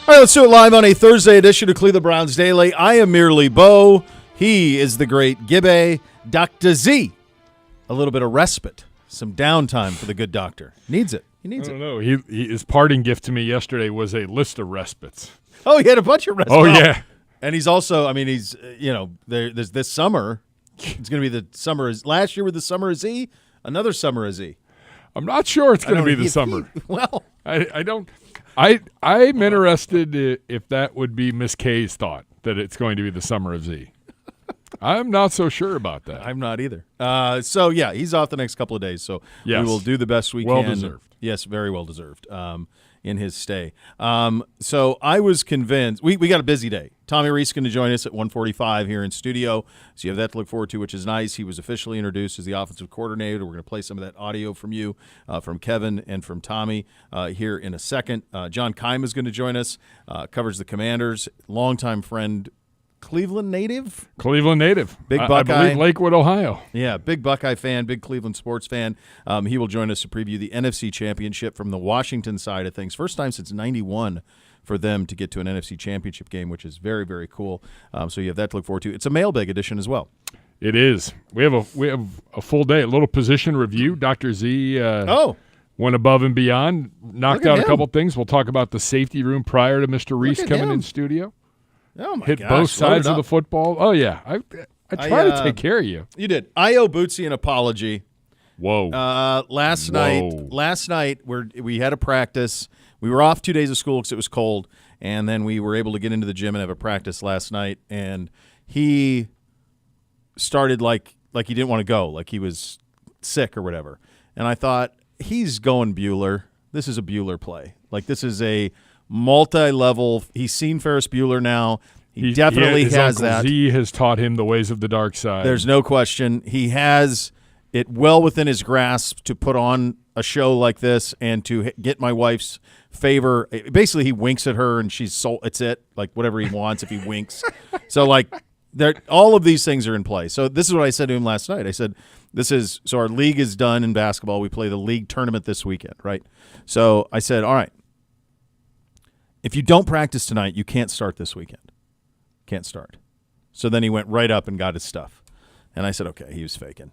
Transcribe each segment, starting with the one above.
All right, let's do it live on a Thursday edition of Cleveland Browns Daily. I am merely Bo. He is the great Gibbe. Dr. Z. A little bit of respite, some downtime for the good doctor. Needs it. He needs it. I don't know. His parting gift to me yesterday was a list of respites. Oh, he had a bunch of respites. Oh, yeah. And he's also, I mean, he's, there's this summer. It's going to be the summer. Last year with the summer of Z, another summer of Z. I'm not sure it's going to be the summer. Well, I don't. I'm interested if that would be Miss K's thought, that it's going to be the summer of Z. I'm not so sure about that. I'm not either. So, yeah, he's off the next couple of days. So yes. We will do the best we can. Well deserved. Yes, very well deserved in his stay. So I was convinced. We got a busy day. Tommy Rees is going to join us at 1:45 here in studio. So you have that to look forward to, which is nice. He was officially introduced as the offensive coordinator. We're going to play some of that audio from you, from Kevin, and from Tommy here in a second. John Keim is going to join us, covers the Commanders, longtime friend, Cleveland native? Big Buckeye. I believe Lakewood, Ohio. Yeah, big Buckeye fan, big Cleveland sports fan. He will join us to preview the NFC Championship from the Washington side of things. First time since 91 for them to get to an NFC Championship game, which is very, very cool. So you have that to look forward to. It's a mailbag edition as well. It is. We have a full day, a little position review. Dr. Z went above and beyond, knocked out a couple things. We'll talk about the safety room prior to Mr. Reese coming in studio. Oh my Hit gosh, both sides of the football. Oh, yeah. I try to take care of you. You did. I owe Bootsy an apology. Whoa. Last night we had a practice. We were off 2 days of school because it was cold, and then we were able to get into the gym and have a practice last night, and he started like he didn't want to go, like he was sick or whatever. And I thought, he's going Bueller. This is a Bueller play. Like, this is a multi-level. He's seen Ferris Bueller now. He definitely has that. Z has taught him the ways of the dark side. There's no question. He has it well within his grasp to put on a show like this and to get my wife's favor. Basically, he winks at her, and she's it's it. Like, whatever he wants if he winks. So, like, all of these things are in play. So this is what I said to him last night. I said, so our league is done in basketball. We play the league tournament this weekend, right? So I said, all right, if you don't practice tonight, you can't start this weekend. Can't start. So then he went right up and got his stuff. And I said, okay, he was faking.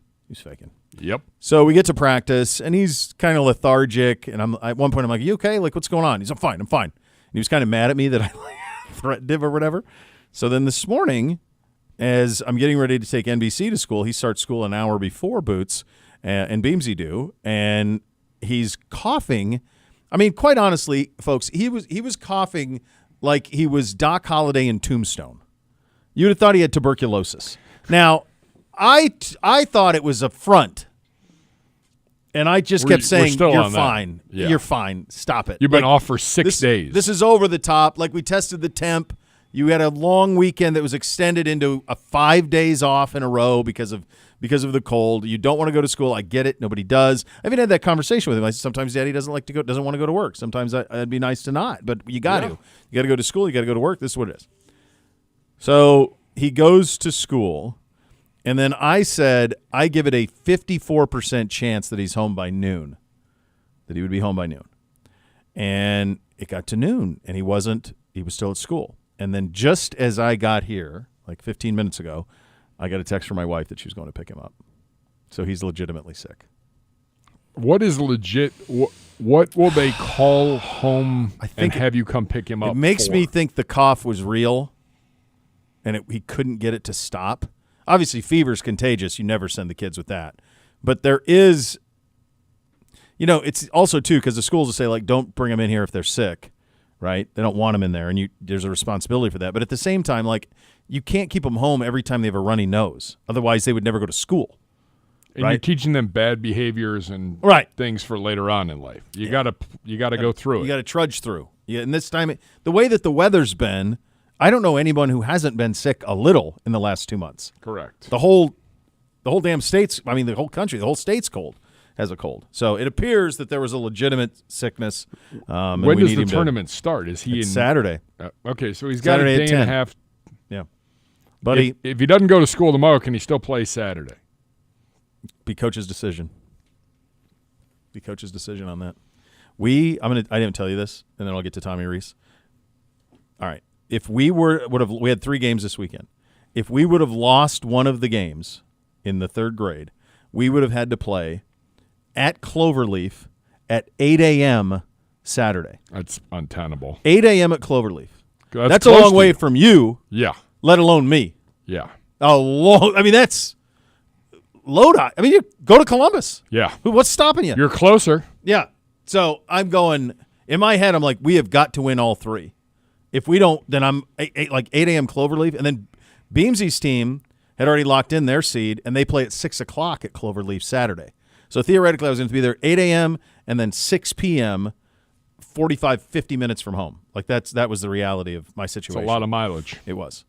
Yep. So we get to practice, and he's kind of lethargic. And at one point, I'm like, you okay? Like, what's going on? He's, I'm fine. And he was kind of mad at me that I threatened him or whatever. So then this morning, as I'm getting ready to take NBC to school, he starts school an hour before Boots and Beamsy do, and he's coughing. I mean, quite honestly, folks, he was coughing like he was Doc Holliday in Tombstone. You'd have thought he had tuberculosis. Now, I thought it was a front, and I just kept saying, you're fine. Yeah. You're fine. Stop it. You've been off for 6 days. This is over the top. Like, we tested the temp. You had a long weekend that was extended into 5 days off in a row because of the cold. You don't want to go to school. I get it. Nobody does. I even had that conversation with him. I said, sometimes Daddy doesn't want to go to work. Sometimes it'd be nice to not, but you got to. You got to go to school. You got to go to work. This is what it is. So he goes to school, and then I said, I give it a 54% chance that he's home by noon, that he would be home by noon. And it got to noon, and he wasn't. He was still at school. And then just as I got here, like 15 minutes ago, I got a text from my wife that she was going to pick him up. So he's legitimately sick. What is legit? What will they call home and have you come pick him up? It makes me think the cough was real, and he couldn't get it to stop. Obviously, fever's contagious. You never send the kids with that. But there is, it's also, too, because the schools will say, like, don't bring them in here if they're sick. Right? They don't want them in there, and there's a responsibility for that. But at the same time, like, you can't keep them home every time they have a runny nose. Otherwise, they would never go to school. And you're teaching them bad behaviors and things for later on in life. You gotta go through it. You got to trudge through. Yeah, and this time, the way that the weather's been, I don't know anyone who hasn't been sick a little in the last 2 months. Correct. The whole damn state's, I mean, the whole country, the whole state's cold. Has a cold. So it appears that there was a legitimate sickness. When does the tournament start? Is he in Saturday? Okay, so he's got Saturday a day and a half. Yeah. Buddy. If he doesn't go to school tomorrow, can he still play Saturday? Be coach's decision. On that. I didn't tell you this, and then I'll get to Tommy Rees. All right. If we we had 3 games this weekend. If we would have lost one of the games in the 3rd grade, we would have had to play at Cloverleaf at 8 a.m. Saturday. That's untenable. 8 a.m. at Cloverleaf. That's a long way from you. Yeah. Let alone me. Yeah. That's Lodi. I mean, you go to Columbus. Yeah. What's stopping you? You're closer. Yeah. So I'm going, in my head, I'm like, we have got to win all 3. If we don't, then I'm 8 a.m. Cloverleaf. And then Beamsy's team had already locked in their seed, and they play at 6 o'clock at Cloverleaf Saturday. So theoretically, I was going to be there 8 a.m. and then 6 p.m., 45, 50 minutes from home. That was the reality of my situation. It's a lot of mileage. It was.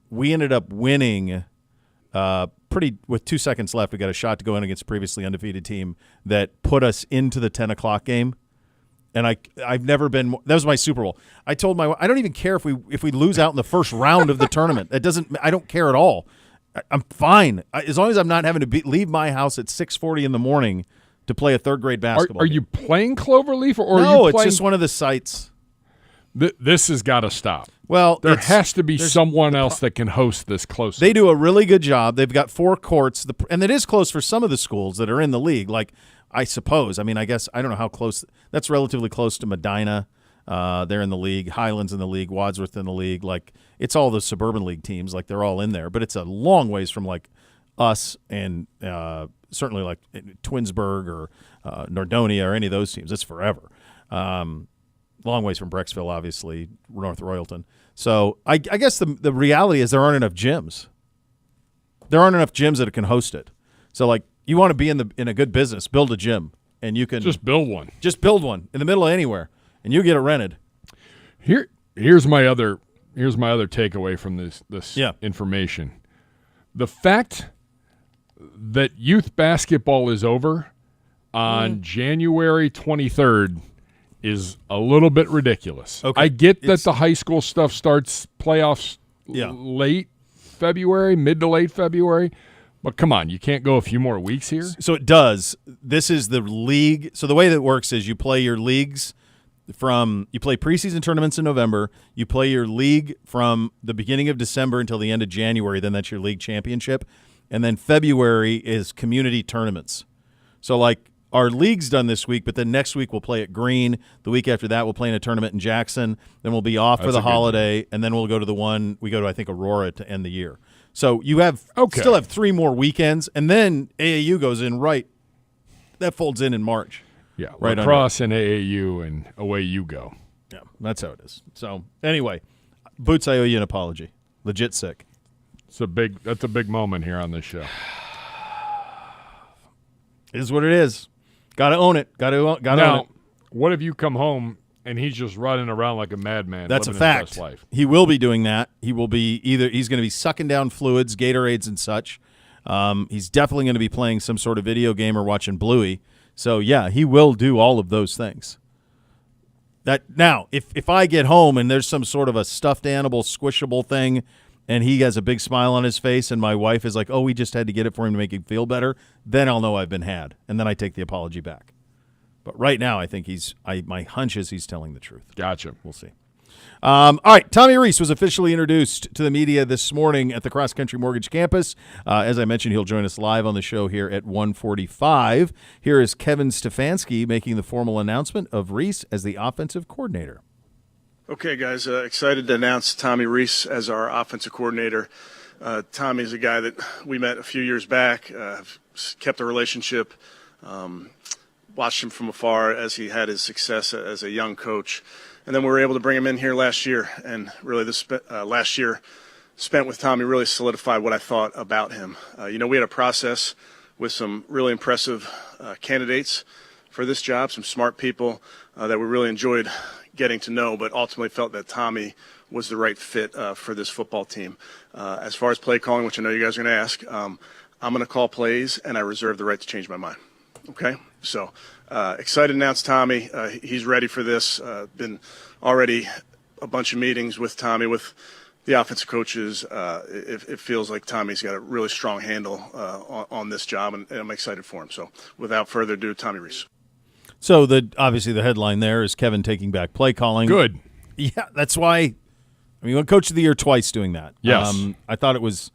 We ended up winning with 2 seconds left. We got a shot to go in against a previously undefeated team that put us into the 10 o'clock game. And I've never been – that was my Super Bowl. I told my wife, I don't even care if we lose out in the first round of the tournament. I don't care at all. I'm fine. As long as I'm not having to leave my house at 6:40 in the morning to play a 3rd grade basketball Are you playing Cloverleaf? Or no, are you playing? It's just one of the sites. This has got to stop. Well, there has to be someone else that can host this close. They do a really good job. They've got 4 courts, and it is close for some of the schools that are in the league. Like, I suppose. I mean, I guess I don't know how close. That's relatively close to Medina. They're in the league. Highlands in the league. Wadsworth in the league. Like, it's all the suburban league teams. Like, they're all in there. But it's a long ways from like us and certainly like Twinsburg or Nordonia or any of those teams. It's forever. Long ways from Brecksville, obviously, North Royalton. So I guess the reality is there aren't enough gyms. There aren't enough gyms that can host it. So like, you want to be in a good business, build a gym, and you can just build one. Just build one in the middle of anywhere, and you get it rented. Here's my other takeaway from this information. The fact that youth basketball is over on January 23rd is a little bit ridiculous. Okay. I get that the high school stuff starts playoffs late February, mid to late February. But come on, you can't go a few more weeks here? So it does. This is the league. So the way that it works is you play your leagues you play preseason tournaments in November. You play your league from the beginning of December until the end of January. Then that's your league championship. And then February is community tournaments. So like our league's done this week, but then next week we'll play at Green. The week after that we'll play in a tournament in Jackson. Then we'll be off for the holiday. And then we'll go to I think, Aurora to end the year. So you still have 3 more weekends, and then AAU goes in right. That folds in March. Yeah, right. Lacrosse and AAU, and away you go. Yeah, that's how it is. So anyway, Boots, I owe you an apology. Legit sick. That's a big moment here on this show. It is what it is. Got to own it. Got to own it. What if you come home and he's just running around like a madman? That's a living fact. His best life? He will be doing that. He will be he's going to be sucking down fluids, Gatorades and such. He's definitely going to be playing some sort of video game or watching Bluey. So, yeah, he will do all of those things. Now, if I get home and there's some sort of a stuffed animal squishable thing and he has a big smile on his face and my wife is like, oh, we just had to get it for him to make him feel better, then I'll know I've been had. And then I take the apology back. But right now, I think my hunch is he's telling the truth. Gotcha. We'll see. All right, Tommy Rees was officially introduced to the media this morning at the Cross Country Mortgage Campus. As I mentioned, he'll join us live on the show here at 1:45. Here is Kevin Stefanski making the formal announcement of Rees as the offensive coordinator. Okay, guys, excited to announce Tommy Rees as our offensive coordinator. Tommy's a guy that we met a few years back, kept a relationship, watched him from afar as he had his success as a young coach. And then we were able to bring him in here last year, and really this last year spent with Tommy really solidified what I thought about him. We had a process with some really impressive candidates for this job, some smart people that we really enjoyed getting to know, but ultimately felt that Tommy was the right fit for this football team. As far as play calling, which I know you guys are going to ask, I'm going to call plays, and I reserve the right to change my mind. Okay? So excited to announce Tommy. He's ready for this. Been already a bunch of meetings with Tommy, with the offensive coaches. It feels like Tommy's got a really strong handle on this job, and I'm excited for him. So without further ado, Tommy Rees. So obviously the headline there is Kevin taking back play calling. Good. Yeah, that's why. I mean, he won Coach of the Year twice doing that. Yes. I thought it was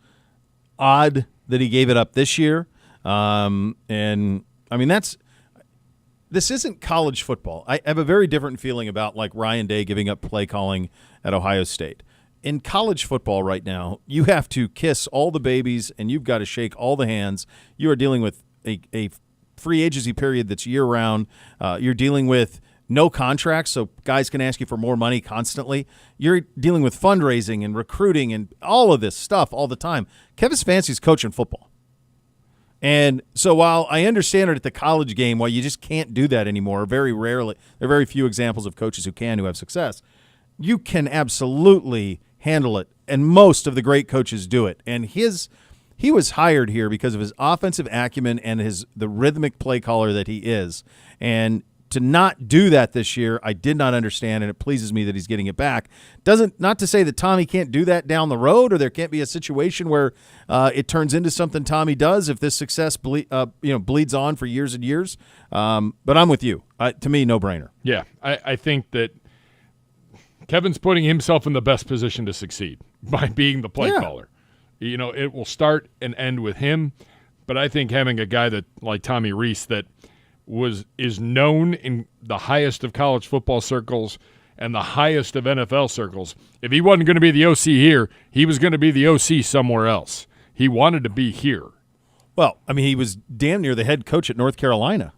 odd that he gave it up this year. And, I mean, this isn't college football. I have a very different feeling about, like, Ryan Day giving up play calling at Ohio State. In college football right now, you have to kiss all the babies and you've got to shake all the hands. You are dealing with a free agency period that's year-round. You're dealing with no contracts, so guys can ask you for more money constantly. You're dealing with fundraising and recruiting and all of this stuff all the time. Kevin Stefanski's coaching football. And so while I understand it at the college game, while you just can't do that anymore, very rarely, there are very few examples of coaches who have success, you can absolutely handle it, and most of the great coaches do it. And he was hired here because of his offensive acumen and the rhythmic play caller that he is. And to not do that this year, I did not understand, and it pleases me that he's getting it back. Not to say that Tommy can't do that down the road, or there can't be a situation where it turns into something Tommy does if this success bleeds on for years and years. But I'm with you. To me, no brainer. Yeah, I think that Kevin's putting himself in the best position to succeed by being the play caller. You know, it will start and end with him, but I think having a guy that like Tommy Rees that is known in the highest of college football circles and the highest of NFL circles. If he wasn't going to be the OC here, he was going to be the OC somewhere else. He wanted to be here. Well, I mean, he was damn near the head coach at North Carolina.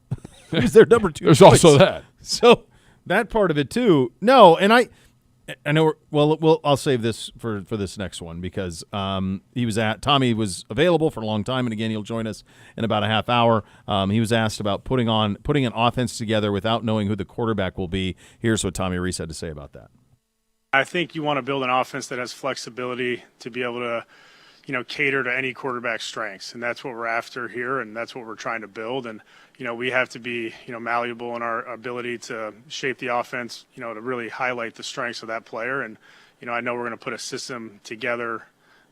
He was their number 2 There's choice. also that. So that part of it too. No, and I know. I'll save this for this next one because Tommy was available for a long time, and again he'll join us in about a half hour. He was asked about putting an offense together without knowing who the quarterback will be. Here's what Tommy Rees had to say about that. I think you want to build an offense that has flexibility to be able to, cater to any quarterback's strengths, and that's what we're after here, and that's what we're trying to build. And we have to be, malleable in our ability to shape the offense, to really highlight the strengths of that player. And, I know we're going to put a system together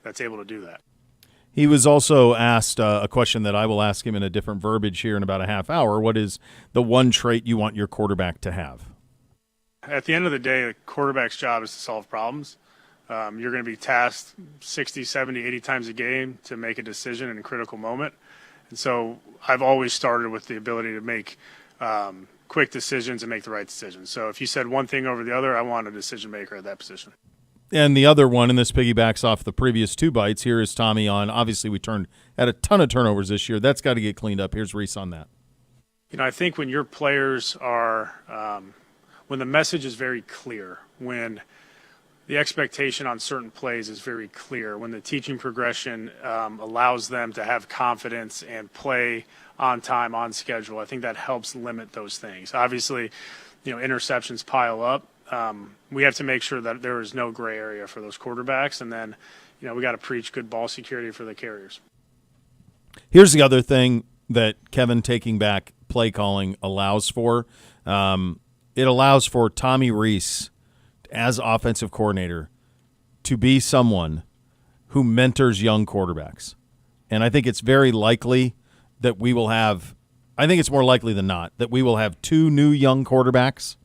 that's able to do that. He was also asked a question that I will ask him in a different verbiage here in about a half hour. What is the one trait you want your quarterback to have? At the end of the day, a quarterback's job is to solve problems. You're going to be tasked 60, 70, 80 times a game to make a decision in a critical moment. And so I've always started with the ability to make quick decisions and make the right decisions. So if you said one thing over the other, I want a decision maker at that position. And the other one, and this piggybacks off the previous 2 bites, here is Tommy on, obviously we had a ton of turnovers this year. That's got to get cleaned up. Here's Reese on that. I think when your players are when the message is very clear, when the expectation on certain plays is very clear, when the teaching progression allows them to have confidence and play on time, on schedule, I think that helps limit those things. Obviously, interceptions pile up. We have to make sure that there is no gray area for those quarterbacks, and then, we got to preach good ball security for the carriers. Here's the other thing that Kevin taking back play calling allows for. It allows for Tommy Rees, as offensive coordinator, to be someone who mentors young quarterbacks. And I think it's very likely that we will have – I think it's more likely than not that we will have 2 new young quarterbacks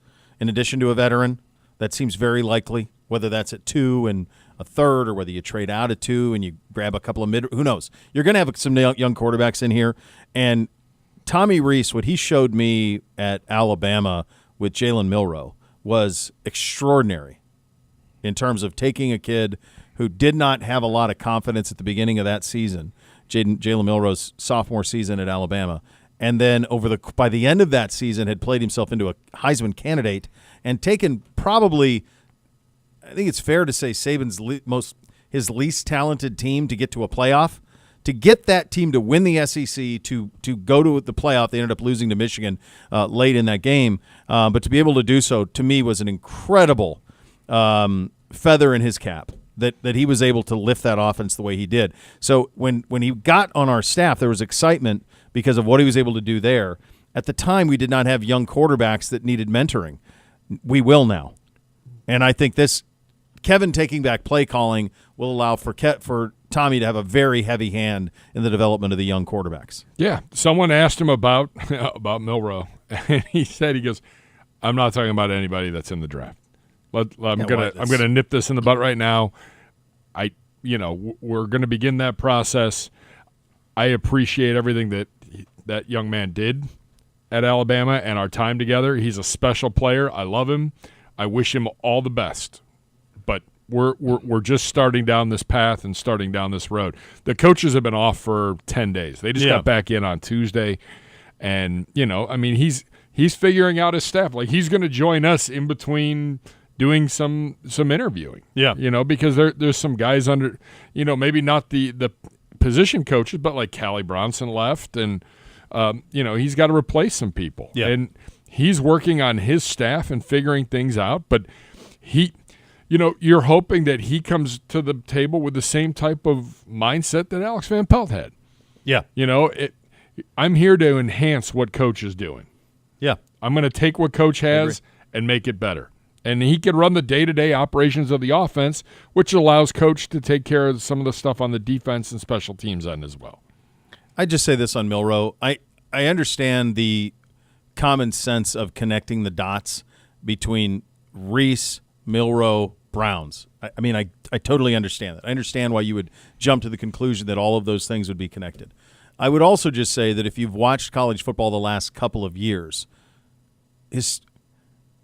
in addition to a veteran. That seems very likely, whether that's at 2 and a third or whether you trade out at 2 and you grab a couple of who knows. You're going to have some young quarterbacks in here. And Tommy Rees, what he showed me at Alabama with Jalen Milroe, was extraordinary in terms of taking a kid who did not have a lot of confidence at the beginning of that season, Jalen Milroe's sophomore season at Alabama, and then by the end of that season had played himself into a Heisman candidate and taken probably, I think it's fair to say, Saban's his least talented team to get to a playoff. To get that team to win the SEC, to go to the playoff, they ended up losing to Michigan late in that game. But to be able to do so, to me, was an incredible feather in his cap that he was able to lift that offense the way he did. So when he got on our staff, there was excitement because of what he was able to do there. At the time, we did not have young quarterbacks that needed mentoring. We will now. And I think this Kevin taking back play calling will allow for Tommy to have a very heavy hand in the development of the young quarterbacks. Yeah. Someone asked him about Milroe, and he goes, I'm not talking about anybody that's in the draft. I'm gonna nip this in the butt right now. We're gonna begin that process. I appreciate everything that young man did at Alabama and our time together. He's a special player. I love him. I wish him all the best. But we're just starting down this path and starting down this road. The coaches have been off for 10 days. They just got back in on Tuesday. And, he's figuring out his staff. Like, he's going to join us in between doing some interviewing. Yeah. Because there's some guys under, maybe not the position coaches, but like Callie Bronson left, and he's got to replace some people. Yeah. And he's working on his staff and figuring things out, but you're hoping that he comes to the table with the same type of mindset that Alex Van Pelt had. Yeah. I'm here to enhance what Coach is doing. Yeah. I'm going to take what Coach has and make it better. And he can run the day-to-day operations of the offense, which allows Coach to take care of some of the stuff on the defense and special teams end as well. I just say this on Milroe. I understand the common sense of connecting the dots between Reese, Milroe, Browns. I totally understand that. I understand why you would jump to the conclusion that all of those things would be connected. I would also just say that if you've watched college football the last couple of years,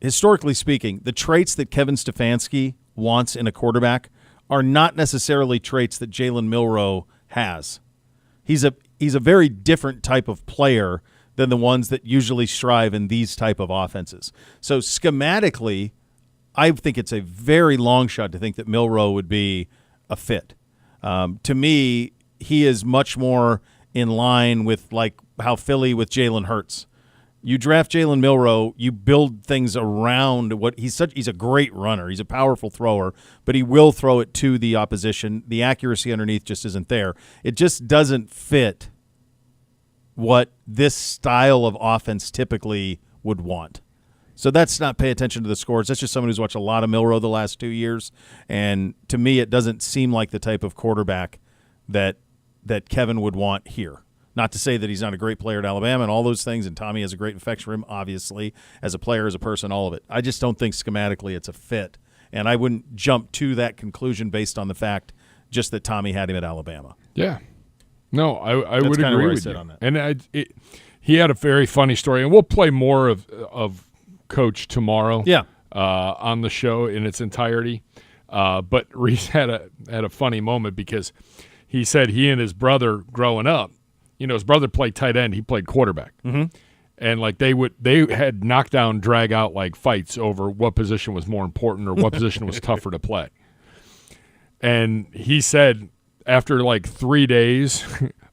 historically speaking, the traits that Kevin Stefanski wants in a quarterback are not necessarily traits that Jalen Milroe has. He's a very different type of player than the ones that usually strive in these type of offenses. So schematically, I think it's a very long shot to think that Milroe would be a fit. To me, he is much more in line with like how Philly with Jalen Hurts. You draft Jalen Milroe, you build things around what he's a great runner. He's a powerful thrower, but he will throw it to the opposition. The accuracy underneath just isn't there. It just doesn't fit what this style of offense typically would want. So that's not pay attention to the scores. That's just someone who's watched a lot of Milroe the last 2 years. And to me, it doesn't seem like the type of quarterback that Kevin would want here. Not to say that he's not a great player at Alabama and all those things, and Tommy has a great affection for him, obviously, as a player, as a person, all of it. I just don't think schematically it's a fit. And I wouldn't jump to that conclusion based on the fact just that Tommy had him at Alabama. Yeah. No, I would agree with you. On that. And he had a very funny story, and we'll play more of Coach tomorrow on the show in its entirety. But Reese had a funny moment because he said he and his brother growing up, his brother played tight end, he played quarterback. Mm-hmm. And like they had knockdown, drag out like fights over what position was more important or what position was tougher to play. And he said after like 3 days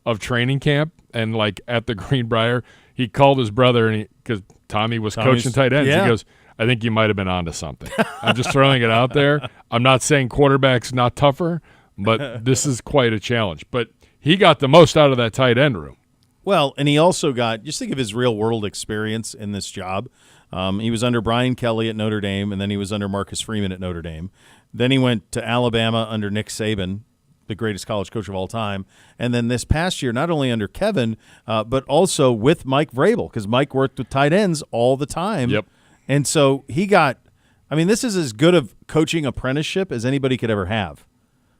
of training camp and like at the Greenbrier, he called his brother and because Tommy was coaching tight ends. Yeah. He goes, I think you might have been onto something. I'm just throwing it out there. I'm not saying quarterback's not tougher, but this is quite a challenge. But he got the most out of that tight end room. Well, and he also got, just think of his real-world experience in this job. He was under Brian Kelly at Notre Dame, and then he was under Marcus Freeman at Notre Dame. Then he went to Alabama under Nick Saban, the greatest college coach of all time. And then this past year, not only under Kevin, but also with Mike Vrabel, because Mike worked with tight ends all the time. Yep. And so he got – this is as good of coaching apprenticeship as anybody could ever have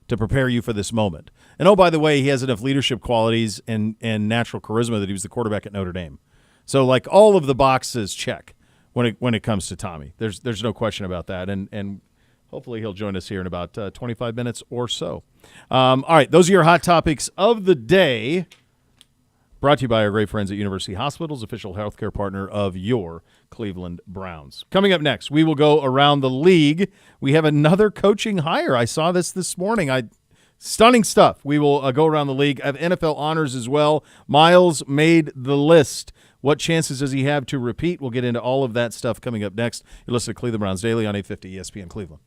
to prepare you for this moment. And, oh, by the way, he has enough leadership qualities and natural charisma that he was the quarterback at Notre Dame. So, like, all of the boxes check when it comes to Tommy. There's no question about that. And hopefully he'll join us here in about 25 minutes or so. All right, those are your hot topics of the day. Brought to you by our great friends at University Hospitals, official healthcare partner of your Cleveland Browns. Coming up next, we will go around the league. We have another coaching hire. I saw this morning. Stunning stuff. We will go around the league. I have NFL honors as well. Miles made the list. What chances does he have to repeat? We'll get into all of that stuff coming up next. You're listening to Cleveland Browns Daily on 850 ESPN Cleveland.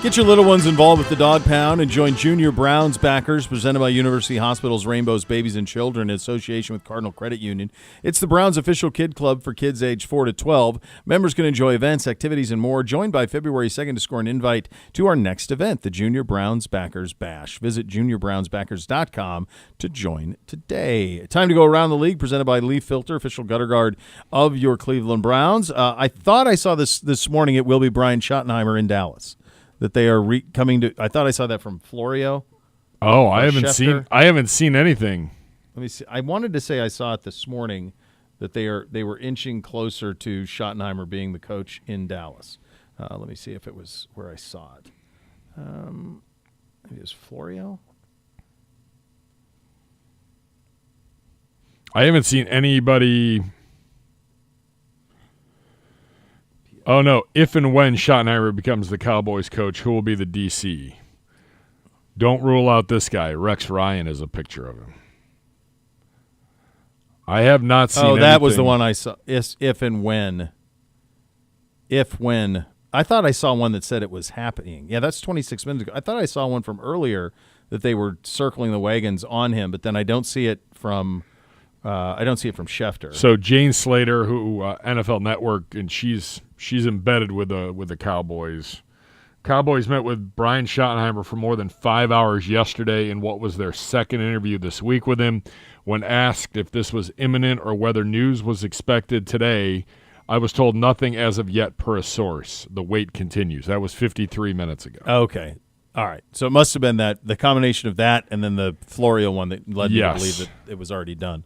Get your little ones involved with the Dog Pound and join Junior Browns Backers, presented by University Hospitals, Rainbows, Babies, and Children in association with Cardinal Credit Union. It's the Browns' official kid club for kids aged 4 to 12. Members can enjoy events, activities, and more. Join by February 2nd to score an invite to our next event, the Junior Browns Backers Bash. Visit juniorbrownsbackers.com to join today. Time to go around the league, presented by Leaf Filter, official gutter guard of your Cleveland Browns. I thought I saw this morning. It will be Brian Schottenheimer in Dallas. That they are coming to. I thought I saw that from Florio. Oh, I haven't seen anything. Let me see. I wanted to say I saw it this morning that they were inching closer to Schottenheimer being the coach in Dallas. Let me see if it was where I saw it. Maybe it was Florio. I haven't seen anybody. Oh, no. If and when Schottenheimer becomes the Cowboys coach, who will be the DC? Don't rule out this guy. Rex Ryan is a picture of him. I have not seen anything. That was the one I saw. If and when. If when. I thought I saw one that said it was happening. Yeah, that's 26 minutes ago. I thought I saw one from earlier that they were circling the wagons on him, but then I don't see it from Schefter. So Jane Slater, who NFL Network, and she's embedded with the Cowboys. Cowboys met with Brian Schottenheimer for more than 5 hours yesterday in what was their second interview this week with him. When asked if this was imminent or whether news was expected today, I was told nothing as of yet per a source. The wait continues. That was 53 minutes ago. Okay. All right. So it must have been the combination of that and then the Florio one that led me to believe that it was already done.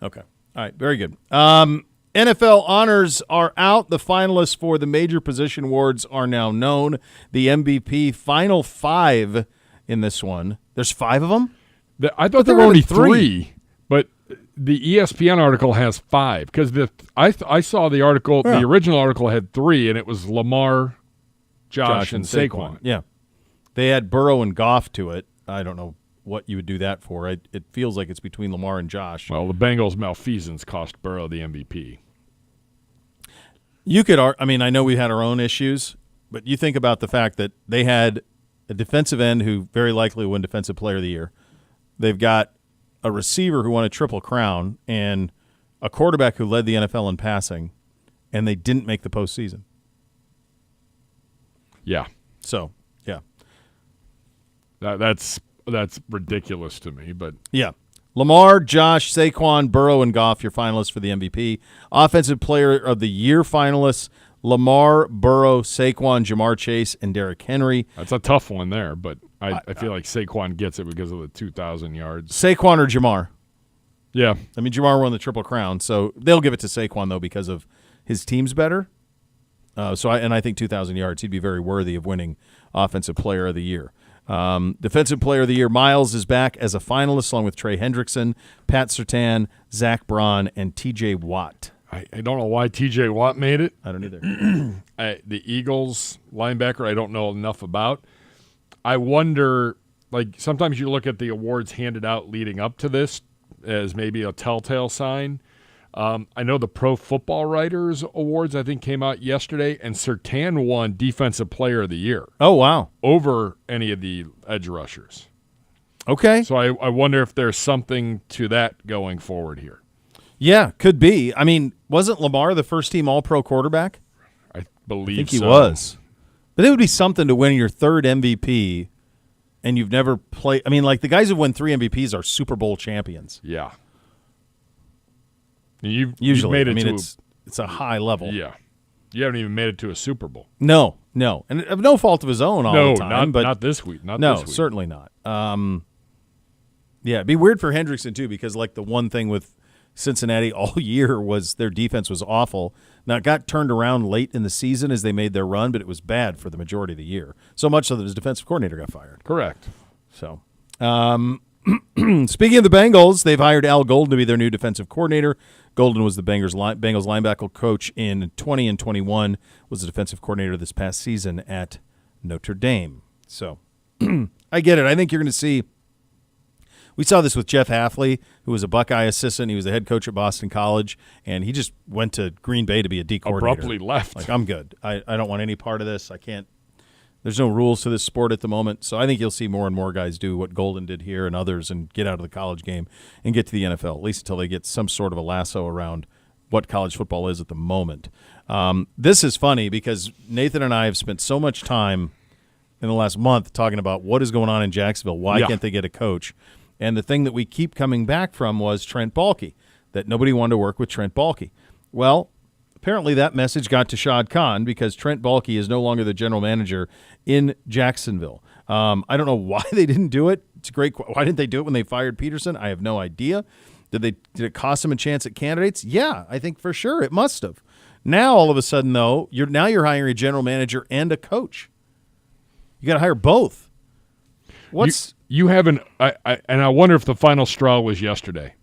Okay. All right. Very good. NFL honors are out. The finalists for the major position awards are now known. The MVP final 5 in this one. There's 5 of them? I thought there were only 3, but the ESPN article has 5 because I saw the article. Yeah. The original article had 3, and it was Lamar, Josh and Saquon. Yeah. They had Burrow and Goff to it. I don't know what you would do that for. It feels like it's between Lamar and Josh. Well, the Bengals' malfeasance cost Burrow the MVP. You could, I know we had our own issues, but you think about the fact that they had a defensive end who very likely will win Defensive Player of the Year. They've got a receiver who won a Triple Crown and a quarterback who led the NFL in passing, and they didn't make the postseason. Yeah. So, yeah. That's ridiculous to me, but yeah. Lamar, Josh, Saquon, Burrow, and Goff, your finalists for the MVP. Offensive Player of the Year finalists, Lamar, Burrow, Saquon, Jamar Chase, and Derrick Henry. That's a tough one there, but I feel like Saquon gets it because of the 2,000 yards. Saquon or Jamar? Yeah. Jamar won the Triple Crown, so they'll give it to Saquon, though, because of his team's better. I think 2,000 yards, he'd be very worthy of winning Offensive Player of the Year. Defensive Player of the Year, Miles is back as a finalist along with Trey Hendrickson, Pat Surtain, Zach Braun, and T.J. Watt. I don't know why T.J. Watt made it. I don't either. The Eagles linebacker I don't know enough about. I wonder, sometimes you look at the awards handed out leading up to this as maybe a telltale sign. I know the Pro Football Writers Awards, I think, came out yesterday, and Surtain won Defensive Player of the Year. Oh, wow. Over any of the edge rushers. Okay. So I wonder if there's something to that going forward here. Yeah, could be. Wasn't Lamar the first-team All-Pro quarterback? I believe I think he was. But it would be something to win your third MVP, and you've never played. The guys who win 3 MVPs are Super Bowl champions. Yeah. Usually, made it it's a high level. Yeah, you haven't even made it to a Super Bowl. No, and of no fault of his own all the time. Not this week. No, certainly not. It'd be weird for Hendrickson too, because the one thing with Cincinnati all year was their defense was awful. Now it got turned around late in the season as they made their run, but it was bad for the majority of the year. So much so that his defensive coordinator got fired. Correct. So. Speaking of the Bengals, they've hired Al Golden to be their new defensive coordinator. Golden was the Bengals linebacker coach in 20 and 21, was the defensive coordinator this past season at Notre Dame. So I get it. I think you're going to see – we saw this with Jeff Hafley, who was a Buckeye assistant. He was the head coach at Boston College, and he just went to Green Bay to be a D coordinator. Abruptly left. I'm good. I don't want any part of this. I can't There's no rules to this sport at the moment, so I think you'll see more and more guys do what Golden did here and others and get out of the college game and get to the NFL, at least until they get some sort of a lasso around what college football is at the moment. This is funny because Nathan and I have spent so much time in the last month talking about what is going on in Jacksonville. Why can't they get a coach? And the thing that we keep coming back from was Trent Baalke, that nobody wanted to work with Trent Baalke. Well, apparently that message got to Shad Khan because Trent Baalke is no longer the general manager in Jacksonville. I don't know why they didn't do it. It's a great. Why didn't they do it when they fired Peterson? I have no idea. Did it cost them a chance at candidates? Yeah, I think for sure it must have. Now all of a sudden though, you're hiring a general manager and a coach. You got to hire both. You have and I wonder if the final straw was yesterday.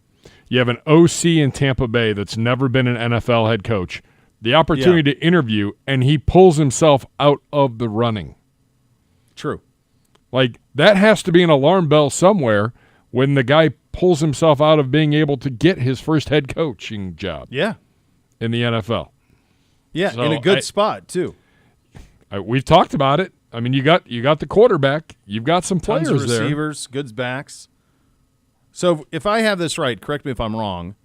You have an OC in Tampa Bay that's never been an NFL head coach. The opportunity to interview, and he pulls himself out of the running. True. Like, that has to be an alarm bell somewhere when the guy pulls himself out of being able to get his first head coaching job. Yeah. In the NFL. Yeah, so in a good spot, too. We've talked about it. I mean, you got the quarterback. You've got some players Tons of there. Receivers, good backs. So if I have this right, correct me if I'm wrong,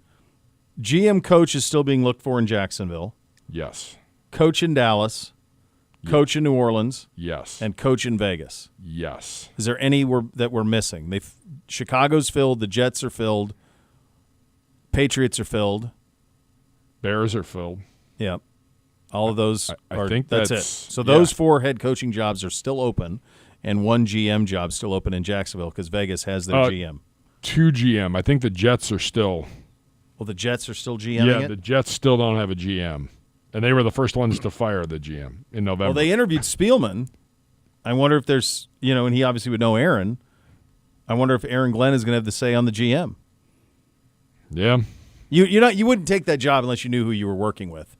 GM coach is still being looked for in Jacksonville. Yes. Coach in Dallas. Coach in New Orleans. Yes. And coach in Vegas. Yes. Is there any that we're missing? Chicago's filled. The Jets are filled. Patriots are filled. Bears are filled. Yeah. All of those I think that's it. So those 4 head coaching jobs are still open, and 1 GM job still open in Jacksonville because Vegas has their GM. 2 GM. I think the Jets are still. Well, the Jets are still GMing it? Yeah, the Jets still don't have a GM. And they were the first ones to fire the GM in November. Well, they interviewed Spielman. I wonder if there's, and he obviously would know Aaron. I wonder if Aaron Glenn is going to have the say on the GM. Yeah. You wouldn't take that job unless you knew who you were working with.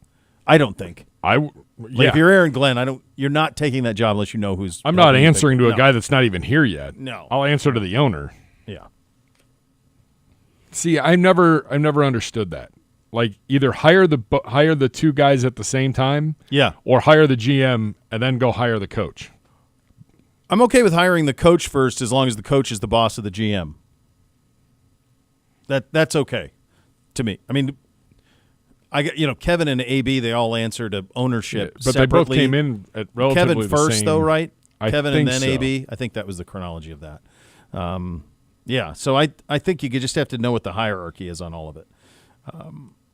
I don't think. If you're Aaron Glenn, you're not taking that job unless you know who's. I'm not answering to a guy that's not even here yet. No. I'll answer to the owner. Yeah. See, I've never understood that. Like, either hire the 2 guys at the same time, or hire the GM and then go hire the coach. I'm okay with hiring the coach first as long as the coach is the boss of the GM. That's okay to me. I mean, Kevin and AB, they all answer to ownership, but separately. they both came in at relatively Kevin first, the same, though, right? Kevin and then so. AB. I think that was the chronology of that. So I think you just have to know what the hierarchy is on all of it.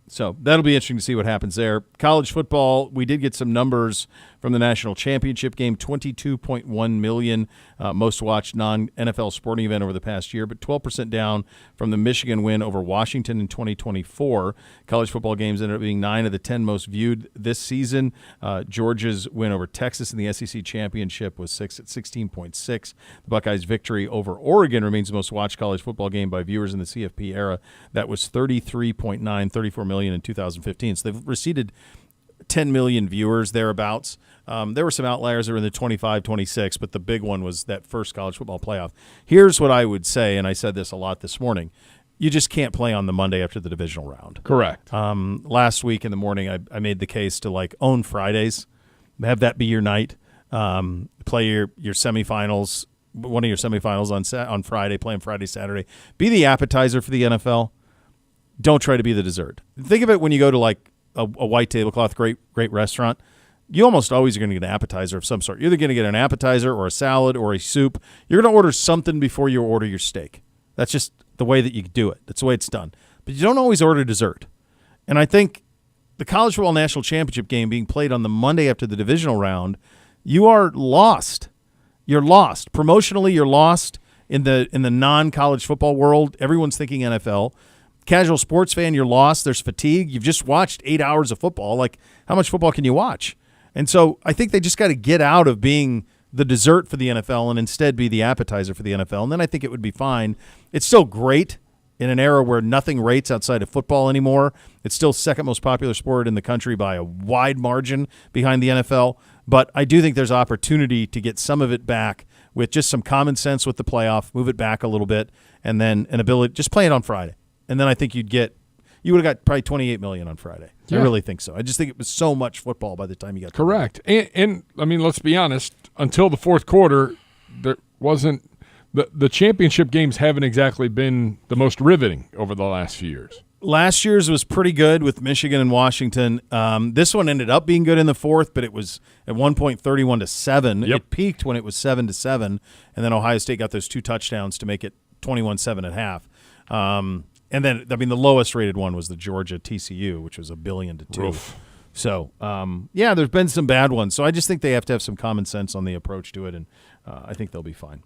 So that'll be interesting to see what happens there. College football, we did get some numbers from the national championship game, 22.1 million most watched non-NFL sporting event over the past year, but 12% down from the Michigan win over Washington in 2024. College football games ended up being 9 of the 10 most viewed this season. Georgia's win over Texas in the SEC championship was 6 at 16.6. The Buckeyes' victory over Oregon remains the most watched college football game by viewers in the CFP era. That was 34 million in 2015. So they've receded 10 million viewers thereabouts. There were some outliers that were in the 25, 26, but the big one was that first college football playoff. Here's what I would say, and I said this a lot this morning. You just can't play on the Monday after the divisional round. Correct. Last week in the morning, I made the case to own Fridays, have that be your night. Play your semifinals, one of your semifinals on Friday, play on Friday, Saturday. Be the appetizer for the NFL. Don't try to be the dessert. Think of it when you go to a white tablecloth, great restaurant. You almost always are going to get an appetizer of some sort. You're either going to get an appetizer or a salad or a soup. You're going to order something before you order your steak. That's just the way that you do it. That's the way it's done. But you don't always order dessert. And I think the college football national championship game being played on the Monday after the divisional round, you are lost. You're lost. Promotionally, you're lost in the non-college football world. Everyone's thinking NFL. Casual sports fan, you're lost. There's fatigue. You've just watched 8 hours of football. How much football can you watch? And so I think they just got to get out of being the dessert for the NFL and instead be the appetizer for the NFL. And then I think it would be fine. It's still great in an era where nothing rates outside of football anymore. It's still second most popular sport in the country by a wide margin behind the NFL. But I do think there's opportunity to get some of it back with just some common sense with the playoff, move it back a little bit, and then an ability – just play it on Friday. And then I think you'd you would have got probably $28 million on Friday. Yeah. I really think so. I just think it was so much football by the time you got correct. And I mean, let's be honest. Until the fourth quarter, there wasn't the championship games haven't exactly been the most riveting over the last few years. Last year's was pretty good with Michigan and Washington. This one ended up being good in the fourth, but it was at one point 31-7. Yep. It peaked when it was 7-7, and then Ohio State got those 2 touchdowns to make it 21-7 at half. And then, I mean, the lowest rated one was the Georgia TCU, which was $1 billion to 2. Oof. So, yeah, there's been some bad ones. So I just think they have to have some common sense on the approach to it, and I think they'll be fine.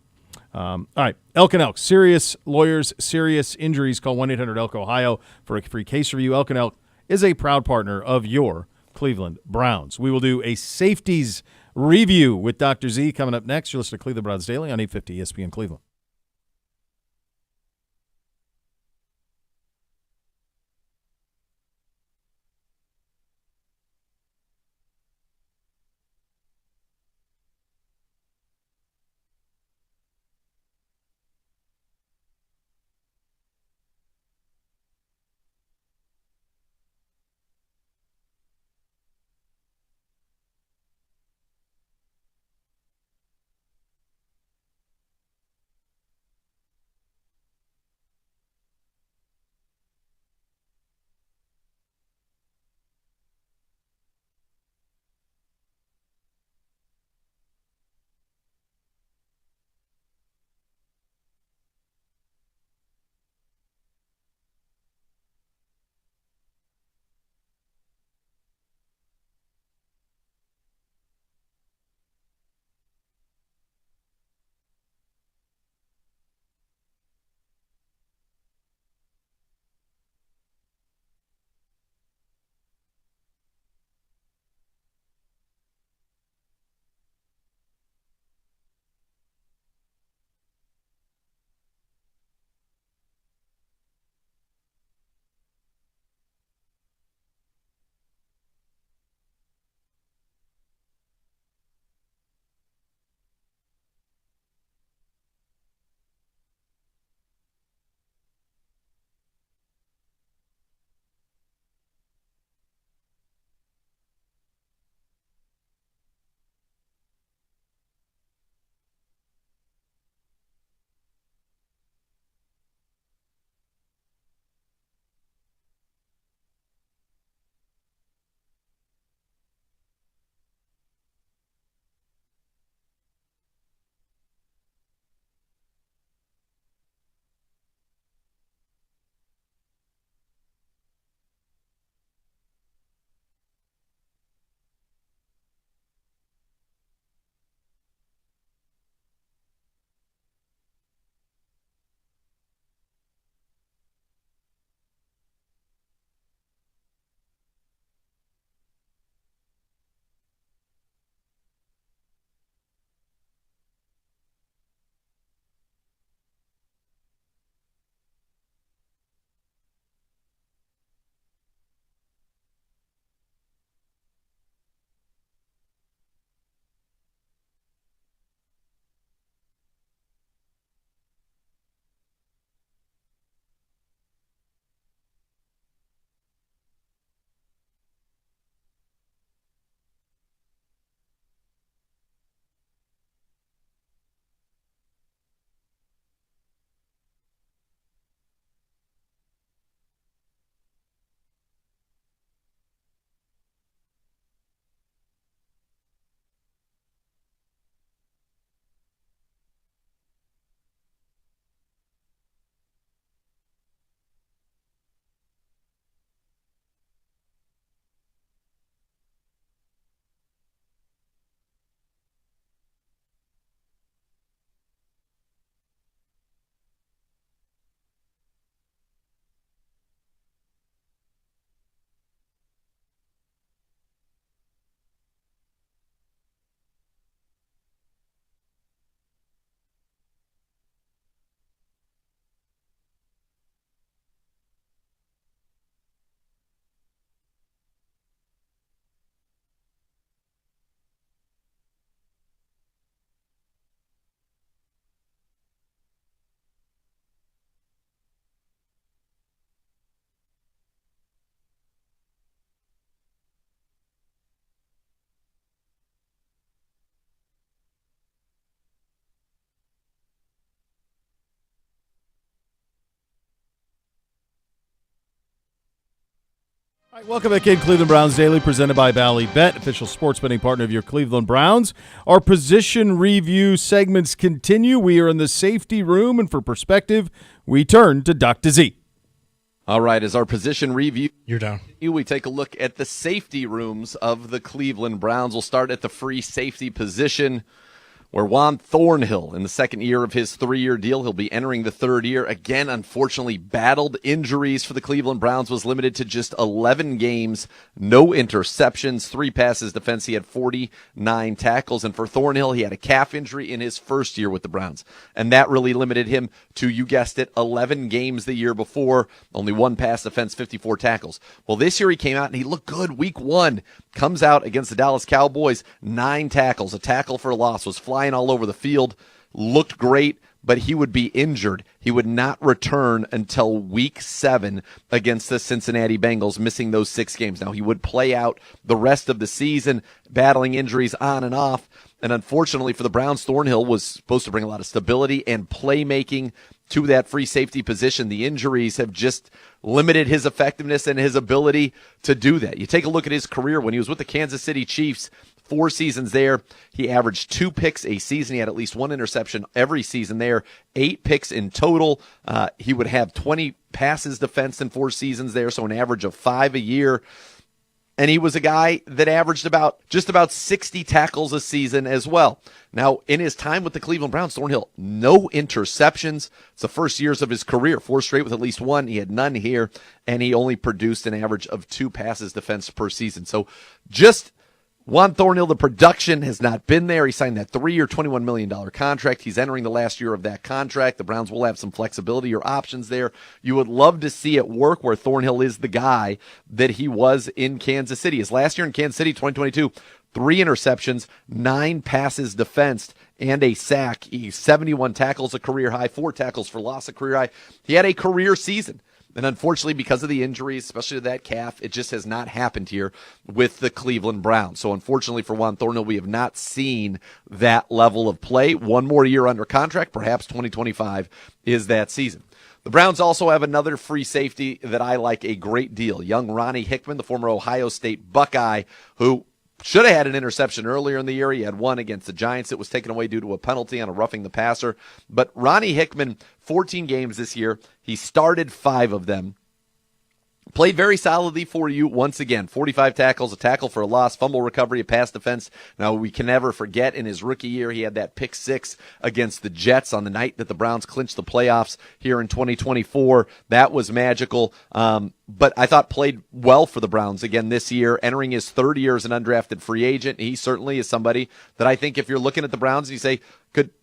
All right, Elk and Elk, serious lawyers, serious injuries. Call 1-800-ELK-OHIO for a free case review. Elk and Elk is a proud partner of your Cleveland Browns. We will do a safeties review with Dr. Z coming up next. You're listening to Cleveland Browns Daily on 850 ESPN Cleveland. All right, welcome back in Cleveland Browns Daily, presented by Bally Bet, official sports betting partner of your Cleveland Browns. Our position review segments continue. We are in the safety room, and for perspective, we turn to Dr. Z. All right, as our position review, you're down. We take a look at the safety rooms of the Cleveland Browns. We'll start at the free safety position, where Juan Thornhill, in the second year of his 3-year deal, he'll be entering the third year. Again, unfortunately, battled injuries for the Cleveland Browns, was limited to just 11 games, no interceptions, 3 passes defense. He had 49 tackles. And for Thornhill, he had a calf injury in his first year with the Browns. And that really limited him to, you guessed it, 11 games the year before, only 1 pass defense, 54 tackles. Well, this year he came out and he looked good week 1. Comes out against the Dallas Cowboys, 9 tackles, a tackle for a loss, was flying all over the field, looked great, but he would be injured. He would not return until week 7 against the Cincinnati Bengals, missing those 6 games. Now, he would play out the rest of the season, battling injuries on and off, and unfortunately for the Browns, Thornhill was supposed to bring a lot of stability and playmaking to that free safety position. The injuries have just limited his effectiveness and his ability to do that. You take a look at his career when he was with the Kansas City Chiefs, 4 seasons there. He averaged 2 picks a season. He had at least 1 interception every season there, 8 picks in total. He would have 20 passes defensed in 4 seasons there, so an average of 5 a year. And he was a guy that averaged just about 60 tackles a season as well. Now, in his time with the Cleveland Browns, Thornhill, no interceptions. It's the first years of his career, 4 straight with at least 1. He had none here, and he only produced an average of 2 passes defense per season. So just Juan Thornhill, the production has not been there. He signed that 3-year, $21 million contract. He's entering the last year of that contract. The Browns will have some flexibility or options there. You would love to see it work where Thornhill is the guy that he was in Kansas City. His last year in Kansas City, 2022, 3 interceptions, 9 passes defensed, and a sack. He 71 tackles, a career high, 4 tackles for loss, a career high. He had a career season. And unfortunately, because of the injuries, especially to that calf, it just has not happened here with the Cleveland Browns. So unfortunately for Juan Thornhill, we have not seen that level of play. 1 more year under contract, perhaps 2025 is that season. The Browns also have another free safety that I like a great deal. Young Ronnie Hickman, the former Ohio State Buckeye, who should have had an interception earlier in the year. He had 1 against the Giants. It was taken away due to a penalty on a roughing the passer. But Ronnie Hickman, 14 games this year. He started 5 of them. Played very solidly for you once again. 45 tackles, a tackle for a loss, fumble recovery, a pass defense. Now, we can never forget in his rookie year, he had that pick 6 against the Jets on the night that the Browns clinched the playoffs here in 2024. That was magical. But I thought played well for the Browns again this year, entering his 3rd year as an undrafted free agent. He certainly is somebody that I think if you're looking at the Browns and you say,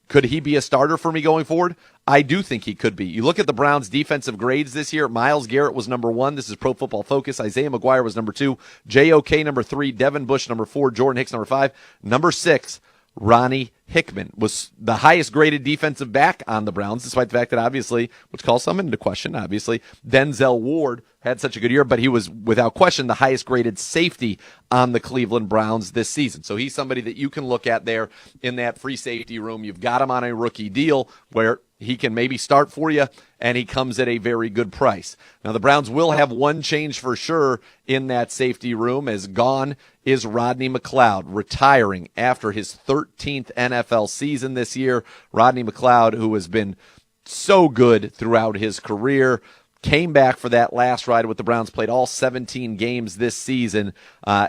could he be a starter for me going forward? I do think he could be. You look at the Browns' defensive grades this year. Myles Garrett was number 1. This is Pro Football Focus. Isaiah McGuire was number 2. J.O.K. number 3. Devin Bush number 4. Jordan Hicks number 5. Number 6, Ronnie Hickman was the highest graded defensive back on the Browns, despite the fact that obviously, which calls some into question, obviously, Denzel Ward had such a good year, but he was without question the highest graded safety on the Cleveland Browns this season. So he's somebody that you can look at there in that free safety room. You've got him on a rookie deal where he can maybe start for you, and he comes at a very good price. Now, the Browns will have one change for sure in that safety room, as gone is Rodney McLeod, retiring after his 13th NFL season this year. Rodney McLeod, who has been so good throughout his career, came back for that last ride with the Browns, played all 17 games this season.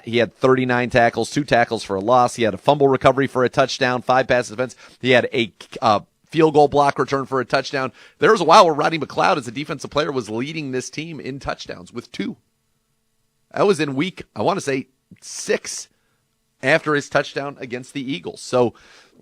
He had 39 tackles, 2 tackles for a loss. He had a fumble recovery for a touchdown, 5 pass defense. He had a field goal block return for a touchdown. There was a while where Rodney McLeod, as a defensive player, was leading this team in touchdowns with 2. That was in week, I want to say, 6 after his touchdown against the Eagles. So